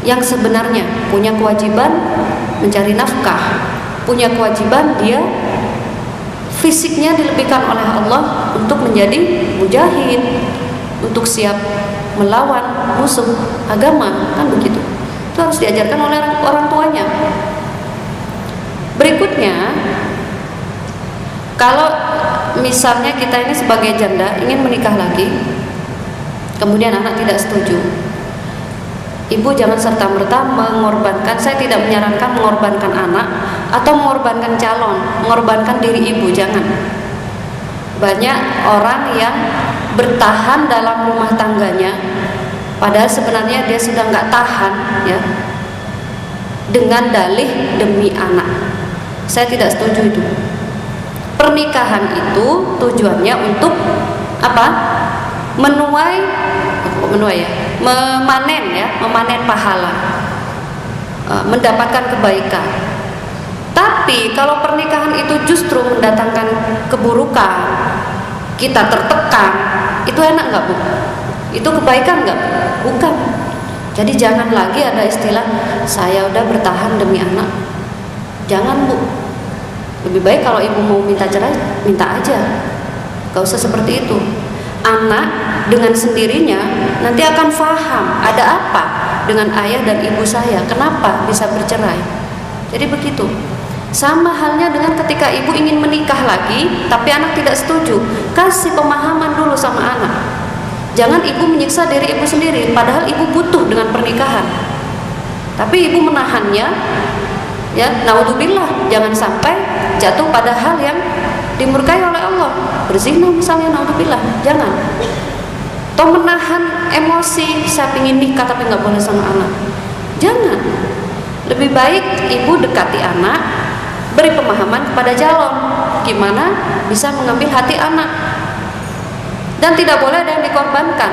yang sebenarnya punya kewajiban mencari nafkah, punya kewajiban dia fisiknya dilebihkan oleh Allah untuk menjadi mujahid, untuk siap melawan musuh agama, kan begitu. Itu harus diajarkan oleh orang tuanya. Berikutnya, kalau misalnya kita ini sebagai janda ingin menikah lagi, kemudian anak tidak setuju, ibu jangan serta-merta mengorbankan. Saya tidak menyarankan mengorbankan anak atau mengorbankan calon, mengorbankan diri ibu, jangan. Banyak orang yang bertahan dalam rumah tangganya, padahal sebenarnya dia sudah nggak tahan, ya, dengan dalih demi anak. Saya tidak setuju itu. Pernikahan itu tujuannya untuk apa? Memanen pahala, mendapatkan kebaikan. Tapi kalau pernikahan itu justru mendatangkan keburukan, kita tertekan, itu enak nggak, Bu? Itu kebaikan nggak, Bu? Bukan. Jadi jangan lagi ada istilah saya udah bertahan demi anak. Jangan, Bu. Lebih baik kalau ibu mau minta cerai, minta aja, gak usah seperti itu. Anak dengan sendirinya nanti akan paham ada apa dengan ayah dan ibu saya, kenapa bisa bercerai. Jadi begitu. Sama halnya dengan ketika ibu ingin menikah lagi tapi anak tidak setuju, kasih pemahaman dulu sama anak. Jangan ibu menyiksa diri ibu sendiri, padahal ibu butuh dengan pernikahan, tapi ibu menahannya, ya, naudzubillah, jangan sampai jatuh pada hal yang dimurkai oleh Allah, berzina misalnya, naudzubillah, jangan. Atau menahan emosi, saya ingin nikah tapi nggak boleh sama anak, jangan. Lebih baik ibu dekati anak, beri pemahaman kepada calon, gimana bisa mengambil hati anak, dan tidak boleh ada yang dikorbankan.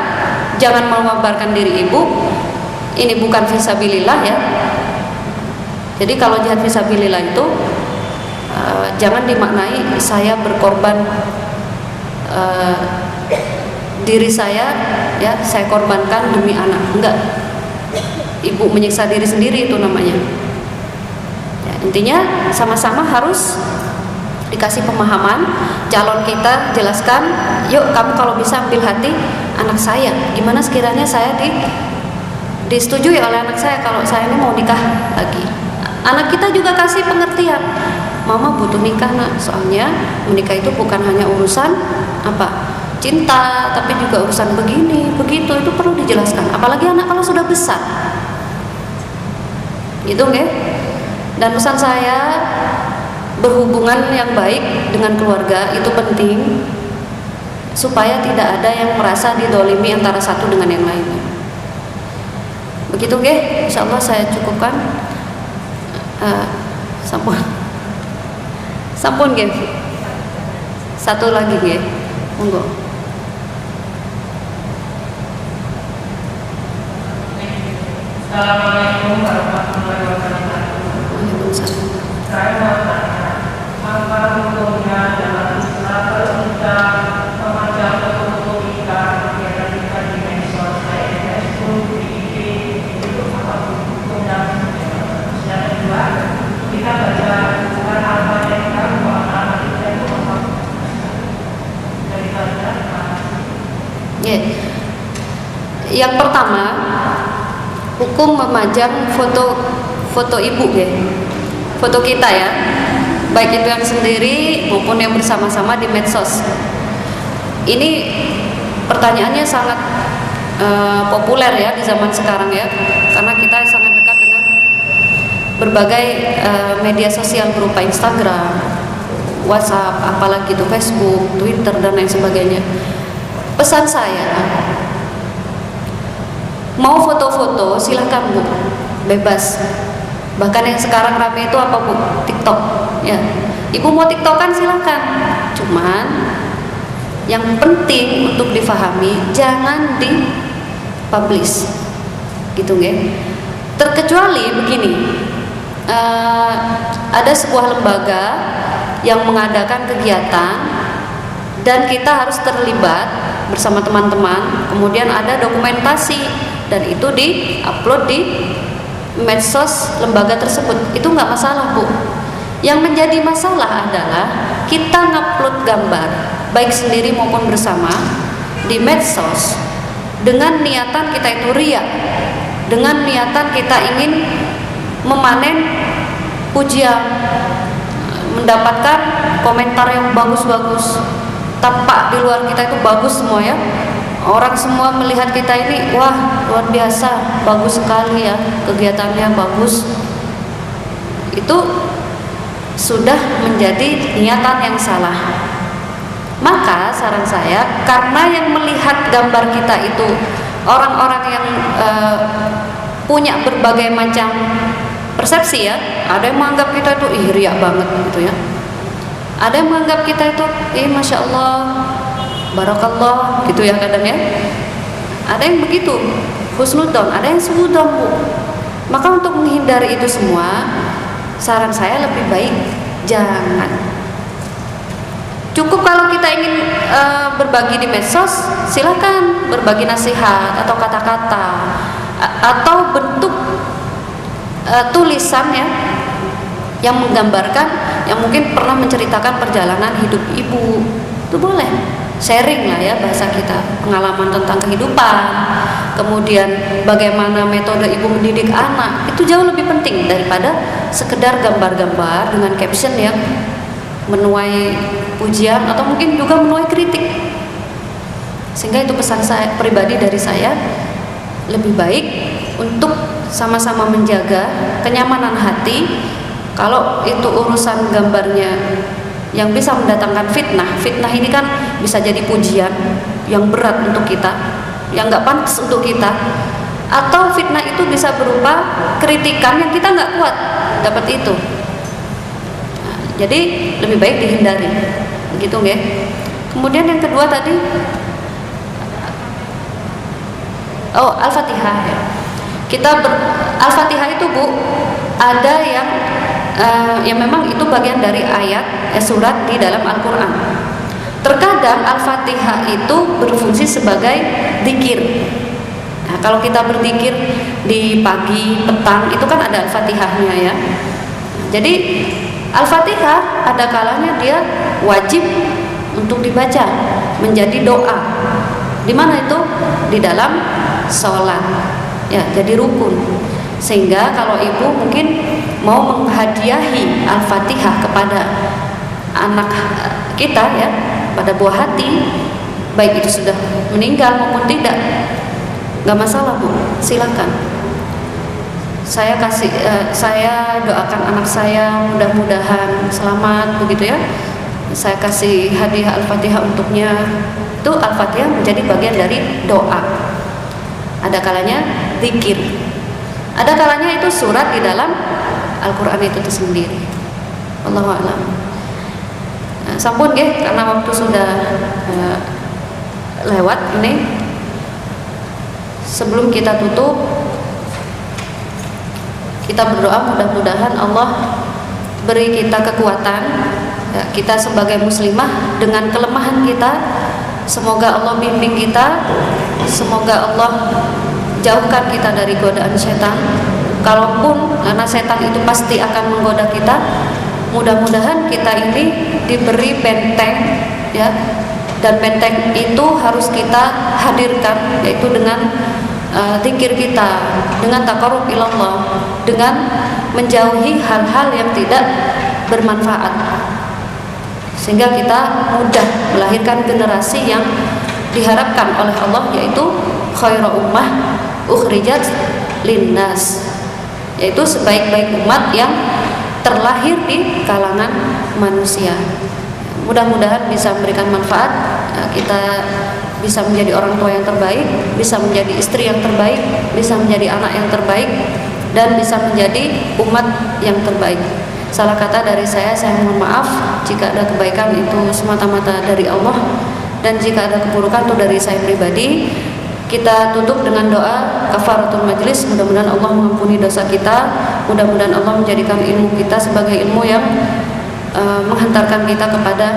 Jangan mengorbankan diri ibu, ini bukan fisabilillah, ya. Jadi kalau jihad fisabilillah itu jangan dimaknai saya berkorban diri saya, ya, saya korbankan demi anak. Enggak. Ibu menyiksa diri sendiri itu namanya. Ya, intinya sama-sama harus dikasih pemahaman. Calon kita jelaskan, yuk kamu kalau bisa ambil hati anak saya, gimana sekiranya saya disetujui oleh anak saya kalau saya ini mau nikah lagi. Anak kita juga kasih pengertian, mama butuh nikah, nak, soalnya menikah itu bukan hanya urusan cinta, tapi juga urusan begini begitu, itu perlu dijelaskan, apalagi anak kalau sudah besar gitu, nggih. Dan pesan saya, berhubungan yang baik dengan keluarga itu penting supaya tidak ada yang merasa didolimi antara satu dengan yang lainnya. Begitu, nggih. Insyaallah saya cukupkan. Sampun nggih. Satu lagi nggih. Monggo. Assalamualaikum warahmatullahi wabarakatuh. Waalaikumsalam. Saya mau tanya, apa hukumnya Yang pertama, hukum memajang foto ibu ya, foto kita ya, baik itu yang sendiri maupun yang bersama-sama di medsos. Ini pertanyaannya sangat populer ya di zaman sekarang ya, karena kita sangat dekat dengan berbagai media sosial berupa Instagram, WhatsApp, apalagi itu Facebook, Twitter dan lain sebagainya. Pesan saya, mau foto-foto silahkan Bu, bebas. Bahkan yang sekarang rame itu apa Bu? TikTok ya. Ibu mau TikTokan silahkan, cuman yang penting untuk difahami jangan dipublish gitu ya. Terkecuali begini, ada sebuah lembaga yang mengadakan kegiatan dan kita harus terlibat bersama teman-teman, kemudian ada dokumentasi dan itu di-upload di medsos lembaga tersebut, itu nggak masalah Bu. Yang menjadi masalah adalah kita ngupload gambar baik sendiri maupun bersama di medsos dengan niatan kita itu riya, dengan niatan kita ingin memanen pujian, mendapatkan komentar yang bagus-bagus, tampak di luar kita itu bagus semua ya, orang semua melihat kita ini wah luar biasa, bagus sekali ya, kegiatannya bagus. Itu sudah menjadi niatan yang salah. Maka saran saya, karena yang melihat gambar kita itu orang-orang yang punya berbagai macam persepsi ya, ada yang menganggap kita itu riya banget gitu ya, ada yang menganggap kita itu masya Allah, barakallah gitu ya kadang ya, ada yang begitu husnudon, ada yang suudon Bu. Maka untuk menghindari itu semua, saran saya lebih baik jangan. Cukup kalau kita ingin berbagi di medsos, silakan berbagi nasihat atau kata-kata atau bentuk tulisan ya yang menggambarkan, yang mungkin pernah menceritakan perjalanan hidup ibu, itu boleh sharing lah ya, bahasa kita, pengalaman tentang kehidupan, kemudian bagaimana metode ibu mendidik anak. Itu jauh lebih penting daripada sekedar gambar-gambar dengan caption yang menuai pujian atau mungkin juga menuai kritik. Sehingga itu pesan saya pribadi dari saya, lebih baik untuk sama-sama menjaga kenyamanan hati. Kalau itu urusan gambarnya yang bisa mendatangkan fitnah, fitnah ini kan bisa jadi pujian yang berat untuk kita, yang nggak pantas untuk kita, atau fitnah itu bisa berupa kritikan yang kita nggak kuat dapat itu. Nah, jadi lebih baik dihindari, gitu ya. Kemudian yang kedua tadi, Al-Fatihah ya. Al-Fatihah itu Bu, ada yang memang itu bagian dari ayat surat di dalam Al-Quran. Terkadang Al-Fatihah itu berfungsi sebagai dzikir. Nah, kalau kita berzikir di pagi, petang, itu kan ada Al-Fatihahnya ya. Jadi Al-Fatihah ada kalanya dia wajib untuk dibaca, menjadi doa. Di mana itu? Di dalam sholat ya, jadi rukun. Sehingga kalau ibu mungkin mau menghadiahi Al-Fatihah kepada anak kita ya, pada buah hati, baik itu sudah meninggal maupun tidak, nggak masalah Bu, silakan. Saya doakan anak saya mudah-mudahan selamat begitu ya. Saya kasih hadiah Al-Fatihah untuknya. Itu Al-Fatihah menjadi bagian dari doa. Ada kalanya zikir, ada kalanya itu surat di dalam Al-Quran itu sendiri. Wallahu a'lam. Nah, sampun ya, karena waktu sudah lewat ini. Sebelum kita tutup, kita berdoa mudah-mudahan Allah beri kita kekuatan ya, kita sebagai muslimah dengan kelemahan kita. Semoga Allah bimbing kita, semoga Allah jauhkan kita dari godaan setan. Kalaupun karena setan itu pasti akan menggoda kita, mudah-mudahan kita ini diberi benteng ya, dan benteng itu harus kita hadirkan, yaitu dengan zikir kita, dengan taqarrub ilallah, dengan menjauhi hal-hal yang tidak bermanfaat, sehingga kita mudah melahirkan generasi yang diharapkan oleh Allah, yaitu khairu ummah ukhrijat linnas, yaitu sebaik-baik umat yang terlahir di kalangan manusia. Mudah-mudahan bisa memberikan manfaat, kita bisa menjadi orang tua yang terbaik, bisa menjadi istri yang terbaik, bisa menjadi anak yang terbaik, dan bisa menjadi umat yang terbaik. Salah kata dari saya mohon maaf. Jika ada kebaikan itu semata-mata dari Allah, dan jika ada keburukan itu dari saya pribadi. Kita tutup dengan doa kafaratul majlis. Mudah-mudahan Allah mengampuni dosa kita, mudah-mudahan Allah menjadikan ilmu kita sebagai ilmu yang menghantarkan kita kepada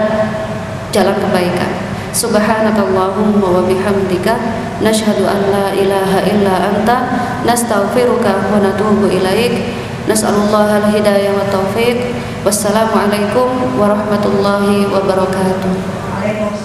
jalan kebaikan. Subhanakallahumma wa bihamdika nashhadu an la ilaha illa anta nastaghfiruka wa natubu ilaik. Nas'alullaha al-hidayah wa taufiq. Wassalamualaikum warahmatullahi wabarakatuh.